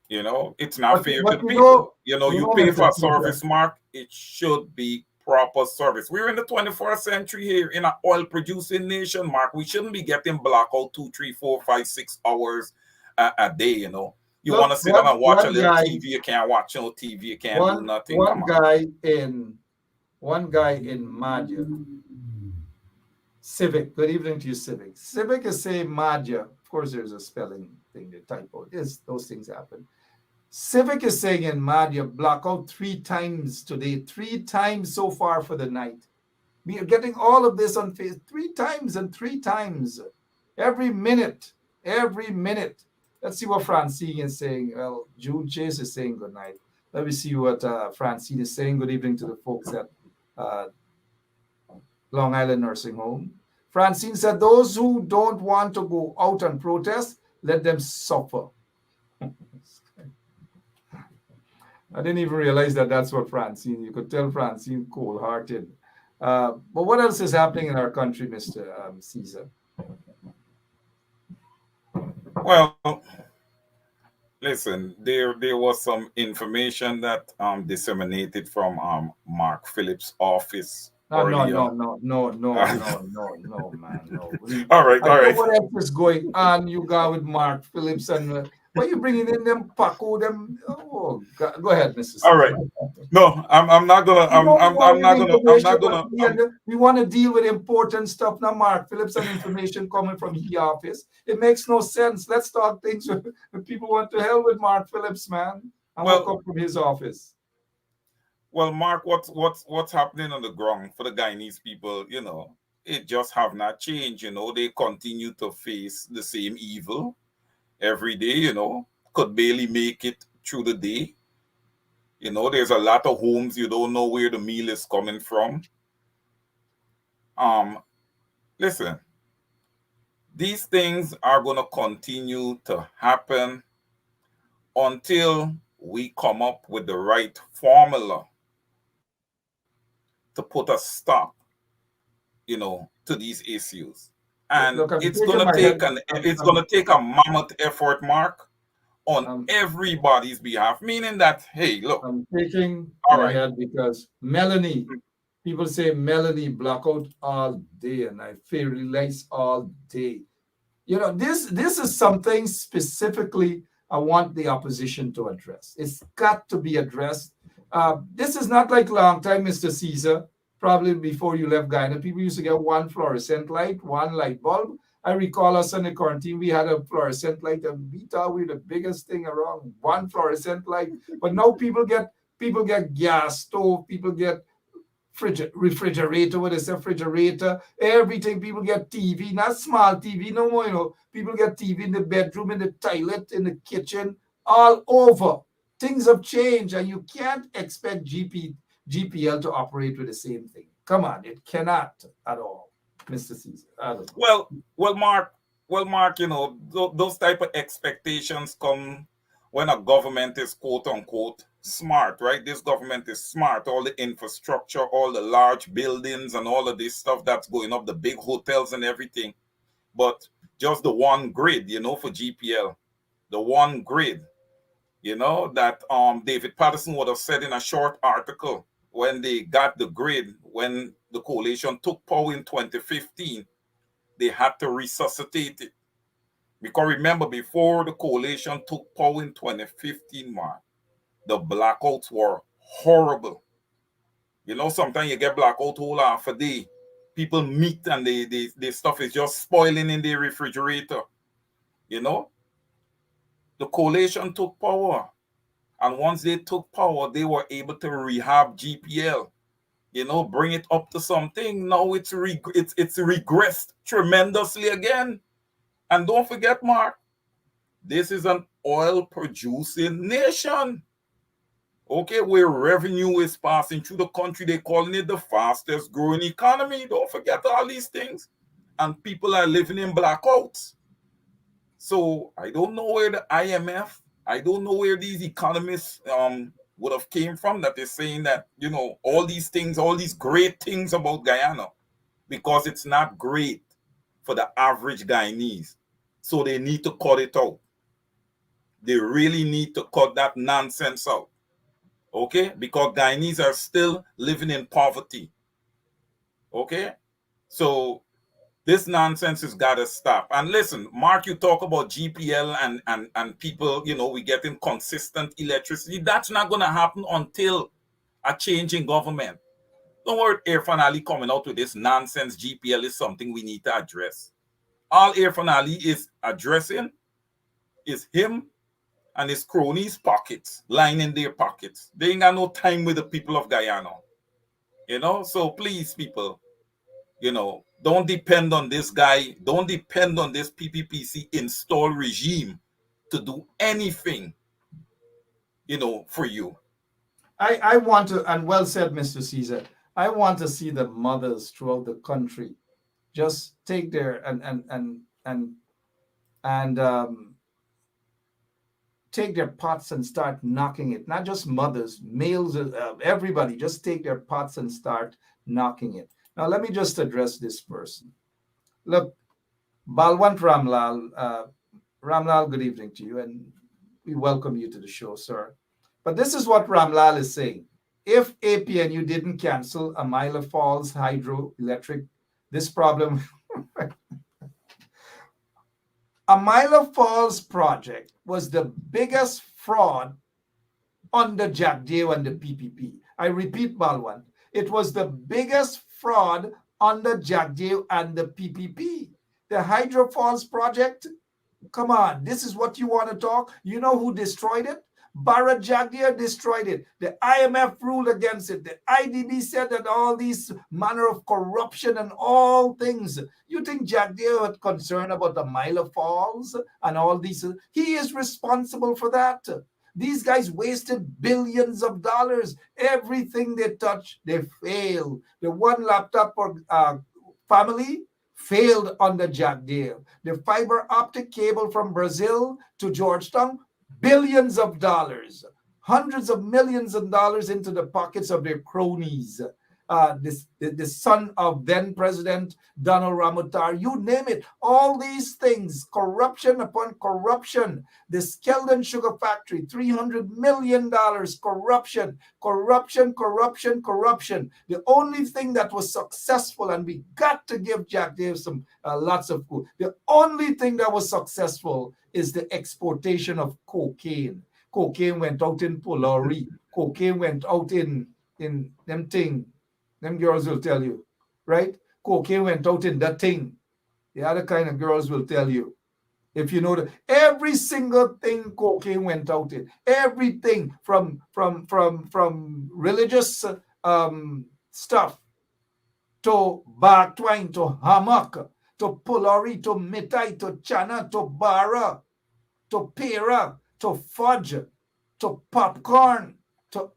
It's not fair to the people. You pay for a service, Mark. It should be proper service. We're in the 21st century here in an oil-producing nation, Mark. We shouldn't be getting blackout 2, 3, 4, 5, 6 hours a day. You want to sit down and watch a little TV. You can't watch no TV. You can't do nothing. One guy in Madja, Civic. Good evening to you, Civic. Civic is saying Madja. Of course, there's a spelling thing, the typo. Those things happen. Civic is saying in Madja, blackout 3 times today, 3 times so far for the night. We are getting all of this on Facebook 3 times and 3 times. Every minute. Let's see what Francine is saying. Well, June Chase is saying good night. Let me see what Francine is saying. Good evening to the folks at Long Island Nursing Home. Francine said, those who don't want to go out and protest, let them suffer. I didn't even realize that that's what Francine, you could tell Francine cold-hearted. But what else is happening in our country, Mr. Caesar? Well, listen, there was some information that disseminated from Mark Phillips' office. No, man, no. All right. What else is going on? You got with Mark Phillips and why you bringing in them Paco? Them? Oh, God. Go ahead, Mrs. All right. No, I'm not gonna. I'm not gonna. We want to deal with important stuff now. Mark Phillips and information coming from his office. It makes no sense. Let's talk things when people want to hell with Mark Phillips, man. And we'll come from his office. Well, Mark, what's happening on the ground for the Guyanese people? It just have not changed. They continue to face the same evil every day. Could barely make it through the day. There's a lot of homes you don't know where the meal is coming from. Listen, these things are going to continue to happen until we come up with the right formula to put a stop, to these issues. And it's going to take a mammoth effort, Mark, on everybody's behalf, meaning that, hey, look. I'm taking my head because Melanie, people say Melanie blackout all day and I feel relaxed all day. This is something specifically I want the opposition to address. It's got to be addressed. This is not like long time, Mr. Caesar. Probably before you left Guyana, people used to get one fluorescent light, one light bulb. I recall us on the quarantine, we had a fluorescent light, and we thought we were the biggest thing around, one fluorescent light. But now people get gas stove, people get refrigerator, what is a refrigerator, everything. People get TV, not small TV no more, people get TV in the bedroom, in the toilet, in the kitchen, all over. Things have changed, and you can't expect GPL to operate with the same thing. Come on, it cannot at all, Mr. Caesar. Well, Mark, those type of expectations come when a government is quote unquote smart, right? This government is smart. All the infrastructure, all the large buildings and all of this stuff that's going up, the big hotels and everything. But just the one grid, for GPL, the one grid. that David Patterson would have said in a short article when they got the grid, when the coalition took power in 2015, they had to resuscitate it. Because remember, before the coalition took power in 2015, man, the blackouts were horrible. Sometimes you get blackout whole half a day. People meet and the stuff is just spoiling in the refrigerator. The coalition took power. And once they took power, they were able to rehab GPL, bring it up to something. Now it's regressed tremendously again. And don't forget, Mark, this is an oil producing nation. Okay, where revenue is passing through the country, they're calling it the fastest growing economy. Don't forget all these things. And people are living in blackouts. So I don't know where the IMF, I don't know where these economists would have came from that is saying that, all these things, all these great things about Guyana, because it's not great for the average Guyanese. So they need to cut it out. They really need to cut that nonsense out. Okay? Because Guyanese are still living in poverty. Okay? So this nonsense has got to stop. And listen, Mark, you talk about GPL and people, we getting consistent electricity. That's not going to happen until a change in government. Don't worry, Irfan Ali coming out with this nonsense. GPL is something we need to address. All Irfan Ali is addressing is him and his cronies' pockets, lining their pockets. They ain't got no time with the people of Guyana. So please, people, don't depend on this guy. Don't depend on this PPPC install regime to do anything, for you. I want to, and well said, Mr. Caesar. I want to see the mothers throughout the country just take their and take their pots and start knocking it. Not just mothers, males, everybody. Just take their pots and start knocking it. Now, let me just address this person. Look, Balwant Ramlal, Ramlal, good evening to you, and we welcome you to the show, sir. But this is what Ramlal is saying. If APNU didn't cancel Amila Falls hydroelectric, this problem... Amila Falls project was the biggest fraud under Jack Dew and the PPP. I repeat, Balwant, it was the biggest fraud under Jack Dew and the PPP. The Hydro Falls project, come on, this is what you want to talk? You know who destroyed it? Barra Jagdeo destroyed it. The IMF ruled against it. The IDB said that all these manner of corruption and all things. You think Jagdeo had concern about the Mila Falls and all these? He is responsible for that. These guys wasted billions of dollars. Everything they touch, they fail. The one laptop for family failed under Jagdeo. The fiber optic cable from Brazil to Georgetown, billions of dollars, hundreds of millions of dollars into the pockets of their cronies. The son of then President Donald Ramotar, you name it, all these things, corruption upon corruption. The Skeldon Sugar Factory, $300 million, corruption, corruption, corruption, corruption. The only thing that was successful, and we got to give Jack Davis some lots of food, the only thing that was successful is the exportation of cocaine. Cocaine went out in Polari. Cocaine went out in them thing. Them girls will tell you, right? Cocaine went out in that thing. The other kind of girls will tell you. If you know that every single thing cocaine went out in, everything from religious stuff to bark twine to hammock to pulari to mitai to chana to bara to pera to fudge to popcorn to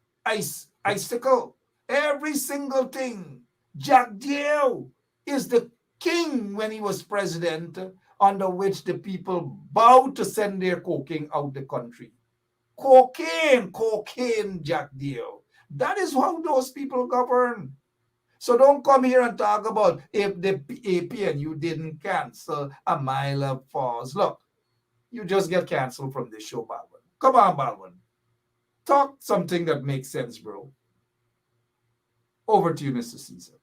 icicle. Every single thing. Jack Dew is the king when he was president, under which the people bowed to send their cocaine out the country. Cocaine, cocaine, Jack Dew. That is how those people govern. So don't come here and talk about if the APNU didn't cancel Amila Falls. Look, you just get canceled from this show, Barbara. Come on, Baldwin. Talk something that makes sense, bro. Over to you, Mr. Caesar.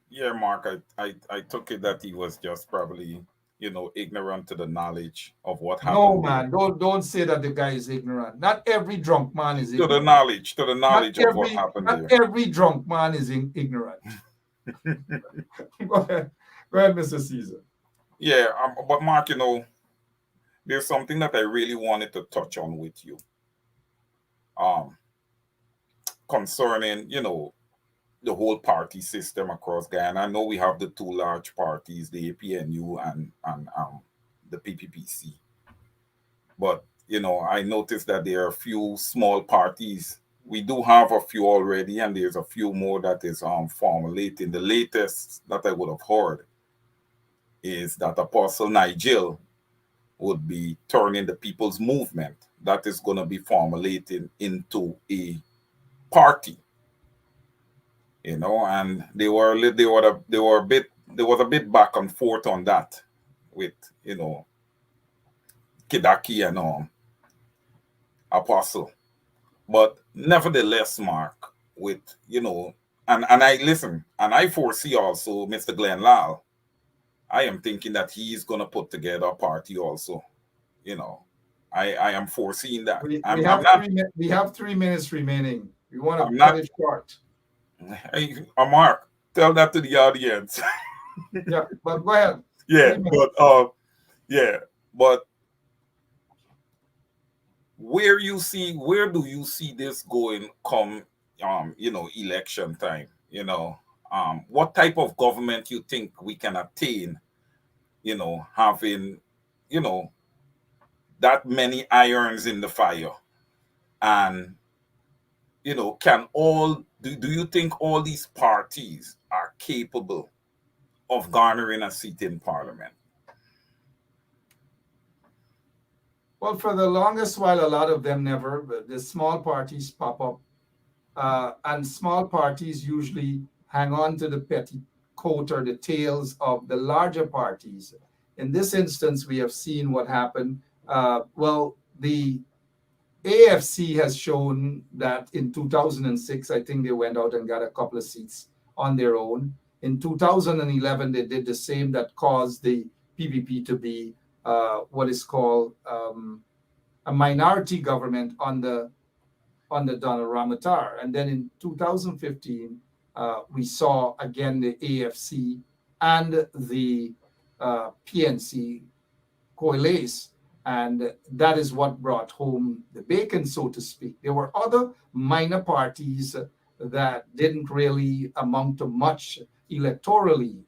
Yeah, Mark, I took it that he was just probably, ignorant to the knowledge of what No, happened there. man, don't say that the guy is ignorant. Not every drunk man is To the ignorant. knowledge, to the knowledge of what happened Not there. every drunk man is ignorant. Go ahead. Go ahead, Mr. Caesar. Yeah, but Mark, there's something that I really wanted to touch on with you. Um, Concerning, the whole party system across Guyana. I know we have the two large parties, the APNU and the PPPC. But I noticed that there are a few small parties. We do have a few already, and there's a few more that is formulating. The latest that I would have heard is that Apostle Nigel would be turning the People's Movement. That is going to be formulating into a party, and they were a bit there was a bit back and forth on that with Kidaki and Apostle. But nevertheless, Mark, with and I listen, and I foresee also Mr. Glenn Lal. I am thinking that he's gonna put together a party also. You know, I am foreseeing that. We I'm have not. we have 3 minutes remaining. We want I'm to cut not. it short. Hey, Mark, tell that to the audience. Yeah, but go ahead. Yeah, 3 minutes. but yeah, but where do you see this going come election time? What type of government you think we can attain, having, you know, that many irons in the fire, and can all do you think all these parties are capable of garnering a seat in parliament? Well, for the longest while, a lot of them never, but the small parties pop up. And small parties usually hang on to the petty coat or the tails of the larger parties. In this instance, we have seen what happened. Well, the AFC has shown that in 2006, I think they went out and got a couple of seats on their own. In 2011, they did the same that caused the PPP to be what is called a minority government on the Donald Ramatar. And then in 2015, we saw again the AFC and the PNC coalesce. And that is what brought home the bacon, so to speak. There were other minor parties that didn't really amount to much electorally.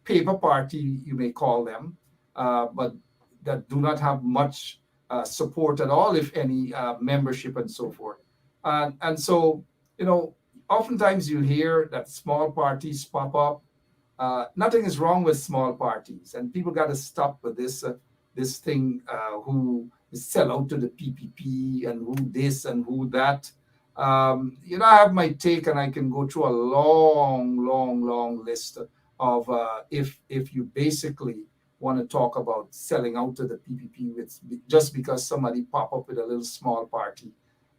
Paper party, you may call them, but that do not have much support at all, if any, membership and so forth. And so, oftentimes you hear that small parties pop up. Nothing is wrong with small parties, and people got to stop with this thing, who sell out to the PPP and who this and who that. I have my take, and I can go through a long list of if you basically want to talk about selling out to the PPP with just because somebody pop up with a little small party.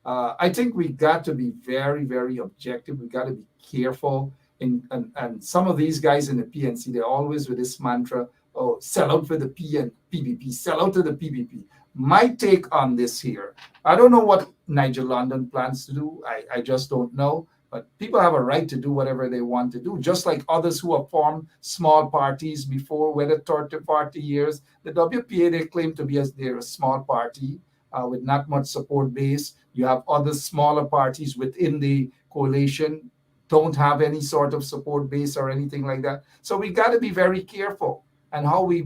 I think we got to be very, very objective. We got to be careful. And some of these guys in the PNC, they're always with this mantra, oh, sell out for the PPP, sell out to the PPP. My take on this here, I don't know what Nigel London plans to do. I just don't know. But people have a right to do whatever they want to do, just like others who have formed small parties before, whether 30, 40 years. The WPA, they claim to be they're a small party with not much support base. You have other smaller parties within the coalition, don't have any sort of support base or anything like that. So we got to be very careful and how we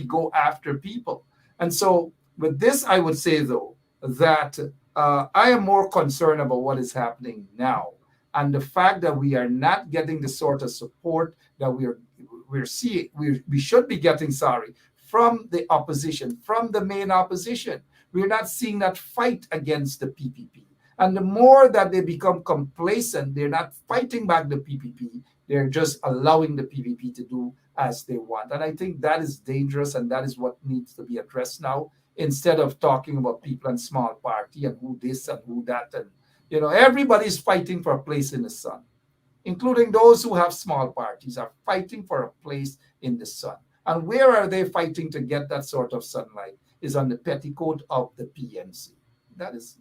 go after people. And so with this, I would say, though, that I am more concerned about what is happening now. And the fact that we are not getting the sort of support that we're seeing, we should be getting, from the opposition, from the main opposition. We're not seeing that fight against the PPP. And the more that they become complacent, they're not fighting back the PPP. They're just allowing the PPP to do as they want. And I think that is dangerous, and that is what needs to be addressed now, instead of talking about people and small party and who this and who that. And, everybody's fighting for a place in the sun, including those who have small parties, are fighting for a place in the sun. And where are they fighting to get that sort of sunlight? Is on the petticoat of the PNC. That is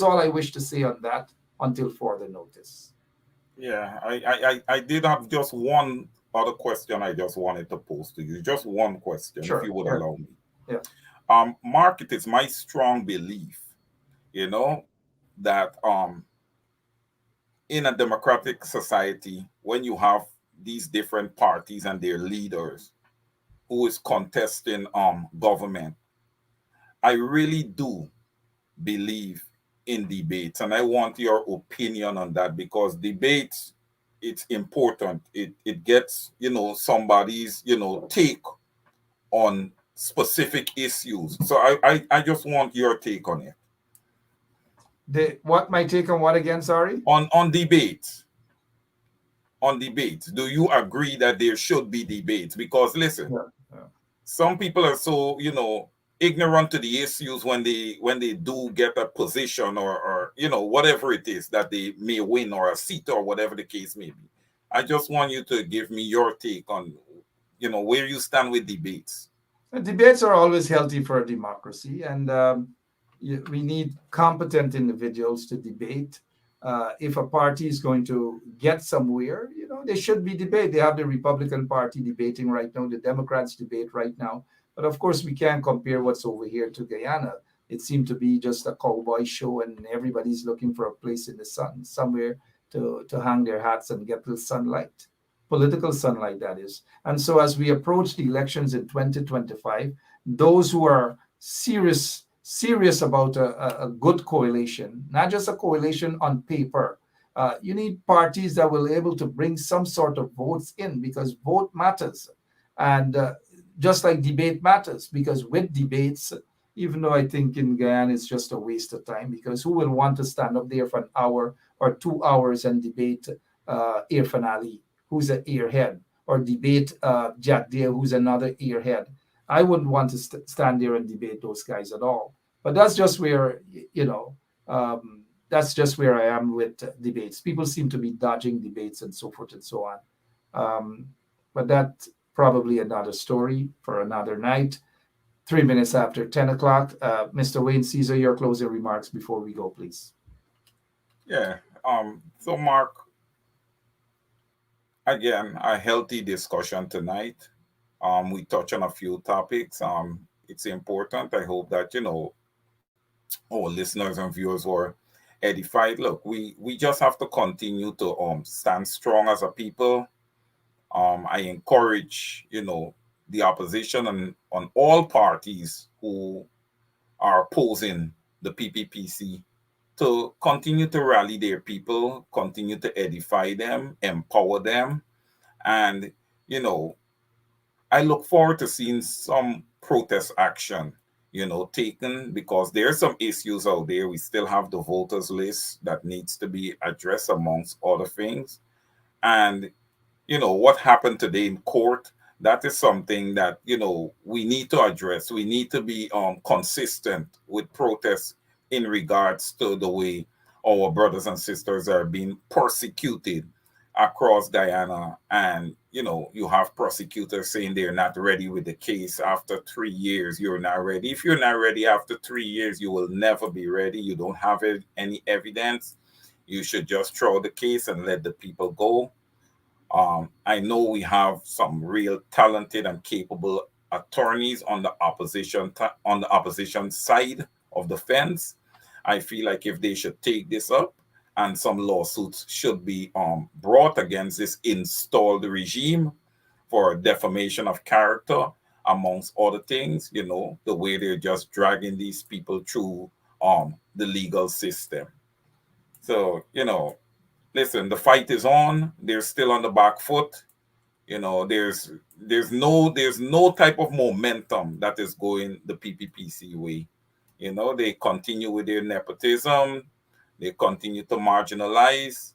all I wish to say on that until further notice. Yeah, I did have just one other question I just wanted to pose to you. Just one question, if Sure. you would Yeah. allow me. Yeah. Mark, it is my strong belief, you know, that in a democratic society, when you have these different parties and their leaders who is contesting government, I really do believe in debates, and I want your opinion on that, because debates, it's important. It gets somebody's take on specific issues. So I just want your take on it. What my take on what again? Sorry. On debates. On debates, do you agree that there should be debates? Because listen, Yeah. Yeah. some people are so ignorant to the issues when they do get a position, or whatever it is that they may win, or a seat, or whatever the case may be. I just want you to give me your take on where you stand with debates. Debates are always healthy for a democracy, and we need competent individuals to debate. If a party is going to get somewhere, they should be debate. They have the Republican Party debating right now, the Democrats debate right now. But of course, we can't compare what's over here to Guyana. It seemed to be just a cowboy show, and everybody's looking for a place in the sun, somewhere to hang their hats and get the sunlight, political sunlight, that is. And so, as we approach the elections in 2025, those who are serious about a good coalition, not just a coalition on paper. You need parties that will able to bring some sort of votes in, because vote matters. And just like debate matters, because with debates, even though I think in Guyana it's just a waste of time, because who will want to stand up there for an hour or 2 hours and debate Irfan Ali, who's an earhead, or debate Jack Deere, who's another earhead? I wouldn't want to stand there and debate those guys at all. But that's just where, that's just where I am with debates. People seem to be dodging debates and so forth and so on. But that's probably another story for another night. 3 minutes after 10 o'clock. Mr. Wayne Caesar, your closing remarks before we go, please. Yeah. So Mark, again, a healthy discussion tonight. We touch on a few topics. It's important. I hope that our listeners and viewers were edified. Look, we just have to continue to stand strong as a people. I encourage the opposition and on all parties who are opposing the PPPC to continue to rally their people, continue to edify them, empower them, and I look forward to seeing some protest action, taken, because there are some issues out there. We still have the voters list that needs to be addressed, amongst other things. And, what happened today in court, that is something that, we need to address. We need to be consistent with protests in regards to the way our brothers and sisters are being persecuted across Guyana. And you have prosecutors saying they're not ready with the case. After 3 years, you're not ready. If you're not ready after 3 years, you will never be ready. You don't have any evidence. You should just throw the case and let the people go. I know we have some real talented and capable attorneys on the opposition side of the fence. I feel like if they should take this up, and some lawsuits should be brought against this installed regime for defamation of character, amongst other things, the way they're just dragging these people through the legal system. So, listen, the fight is on. They're still on the back foot. There's no type of momentum that is going the PPPC way. They continue with their nepotism. They continue to marginalize,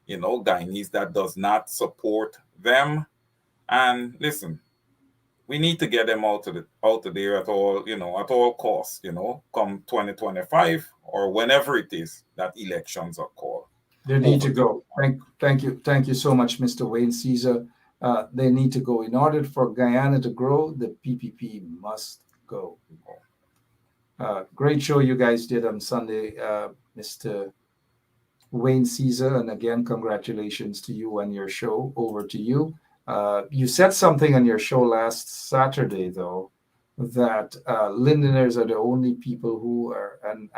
Guyanese that does not support them. And listen, we need to get them out of there at all, at all costs, come 2025 or whenever it is that elections are called. They need to go. Thank you so much, Mr. Wayne Caesar. They need to go. In order for Guyana to grow, the PPP must go. Great show you guys did on Sunday, Mr. Wayne Caesar. And again, congratulations to you and your show. Over to you. You said something on your show last Saturday, though, that Lindeners are the only people who are, and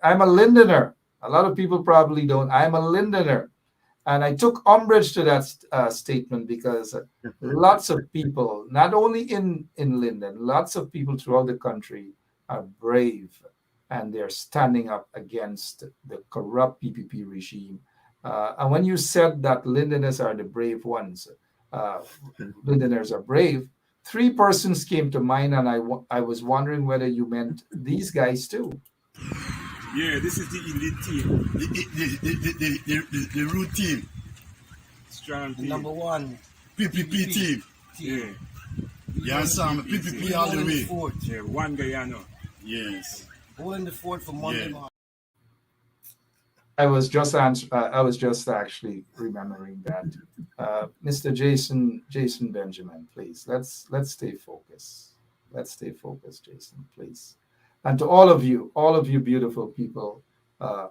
I'm a Lindener. A lot of people probably don't. I'm a Lindener. And I took umbrage to that statement because lots of people, not only in Linden, lots of people throughout the country are brave and they're standing up against the corrupt PPP regime. And when you said that Lindeners are the brave ones, Lindeners are brave, three persons came to mind, and I was wondering whether you meant these guys too. Yeah, this is the elite team. The root team. Strong team. Number one. PPP team. Yeah. Yeah, Sam. PPP all the way. Yeah, one Guyana. Yes. Holding the fort for Monday morning. I was just actually remembering that. Mr. Jason Benjamin, please. Let's stay focused. Let's stay focused, Jason, please. And to all of you beautiful people, God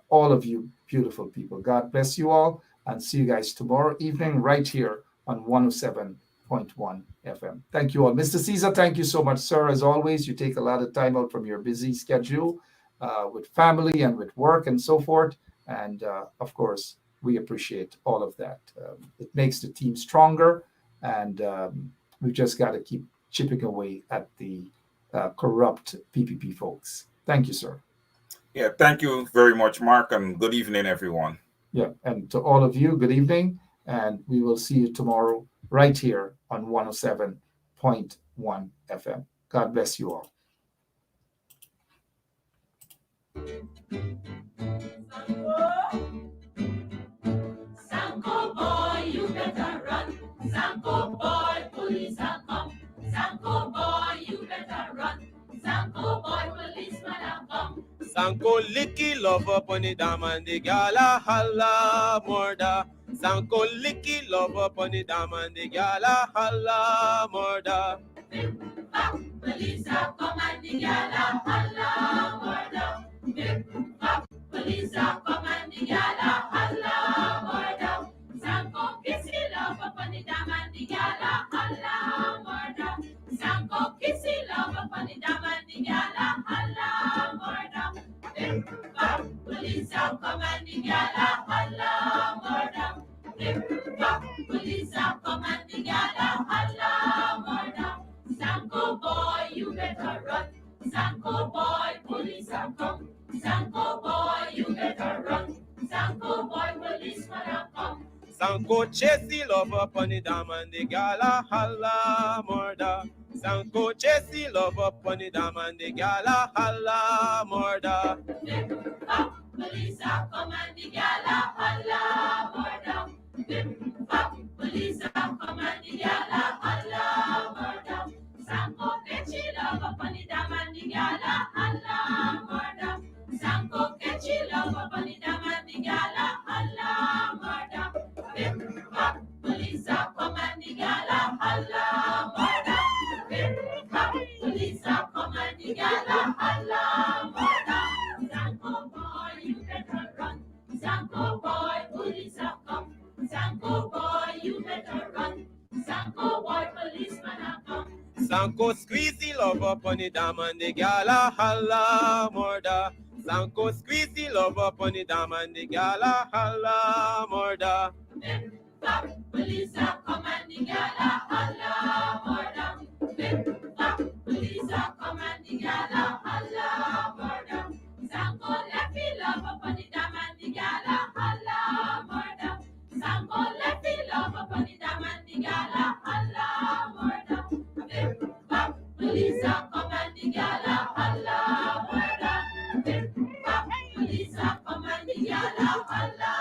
bless you all, and see you guys tomorrow evening right here on 107.1 FM. Thank you all. Mr. Caesar, thank you so much, sir. As always, you take a lot of time out from your busy schedule with family and with work and so forth. And of course, we appreciate all of that. It makes the team stronger, and we've just got to keep chipping away at the corrupt PPP folks. Thank you, sir. Yeah, thank you very much, Mark, and good evening, everyone. Yeah, and to all of you, good evening, and we will see you tomorrow right here on 107.1 FM. God bless you all. Sanko boy, you better run. Sanko boy, police are come. Sanko boy, you better run. Sanko boy, policeman are come. Sanko licky love up on the dam and the gala holla murder. Sanko licky love up on the dam and the gala holla murder. Police are come and the gala holla murder. Police are come and the gala holla murder. Sanko kissy love up on the dam and the gala holla murder. Sanko kissy love up on the dam and the gala holla murder. Police are come and the gala holla murder. Police are come and the gala holla murder. Sanko boy, you better run. Sanko boy, police are come. Sanko boy, you better run. Sanko boy, policeman are come. Sanko chasey love up on the dam and the gala holla murder. Sanko chasey love up on the dam and the gala holla murder. Police are come and the gala holla murder. Police are come and the gala holla murder. Sanko catchy love up on the dam and the gala holla murder. Sanko catchy love up on the dam and the gala holla murder. Police are come and the gala holla murder. Police are come and the gala holla murder. Sanko boy, you better run. Sanko boy, police are come. Sanko boy, you better run. Sanko boy, policeman are come. Sanko squeezy love up on the dam and the gala holla murder. Sanko squeezy love up on the dam and the gala holla murder. Police are come and the gala holla murder. Police are come and the gala holla murder. Sanko lefty love up on the dam and the gala holla murder. Sanko lefty love up on the dam and the gala holla murder. Police are come and the gala holla murder. Police are come and the gala holla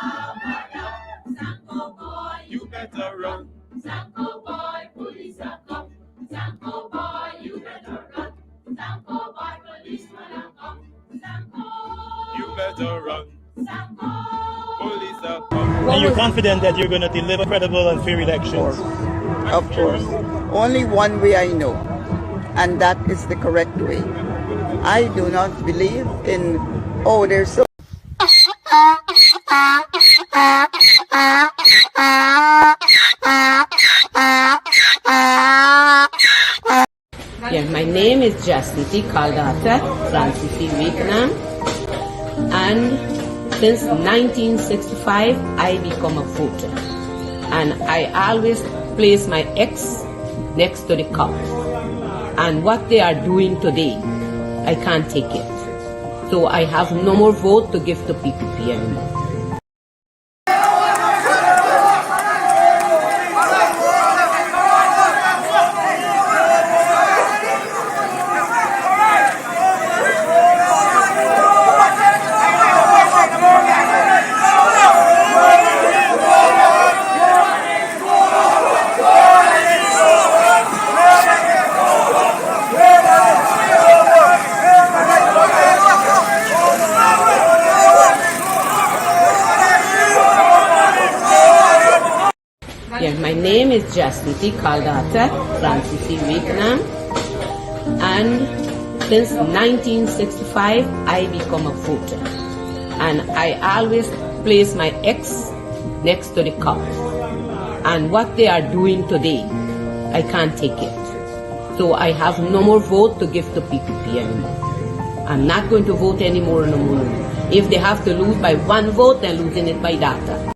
murder. Sanko boy, You better run. Sanko boy, police are come. Sanko boy, you better run. Sanko boy, policeman are come. Sanko, You better run. Sanko. Police are come. And you're confident that you're going to deliver credible and fair elections? Of course. Only one way I know, and that is the correct way. I do not believe in, oh, there's so. Yeah, my name is Jasmine Caldata Francis Vietnam, and since 1965 I become a voter, and I always place my ex next to the cup, and what they are doing today, I can't take it. So I have no more vote to give to PPP anymore. Yeah, my name is Jasmine Caldata Francis Vietnam, and since 1965 I become a voter, and I always place my ex next to the cup, and what they are doing today, I can't take it. So I have no more vote to give to PPP anymore. I'm not going to vote anymore no more. If they have to lose by one vote, they're losing it by data.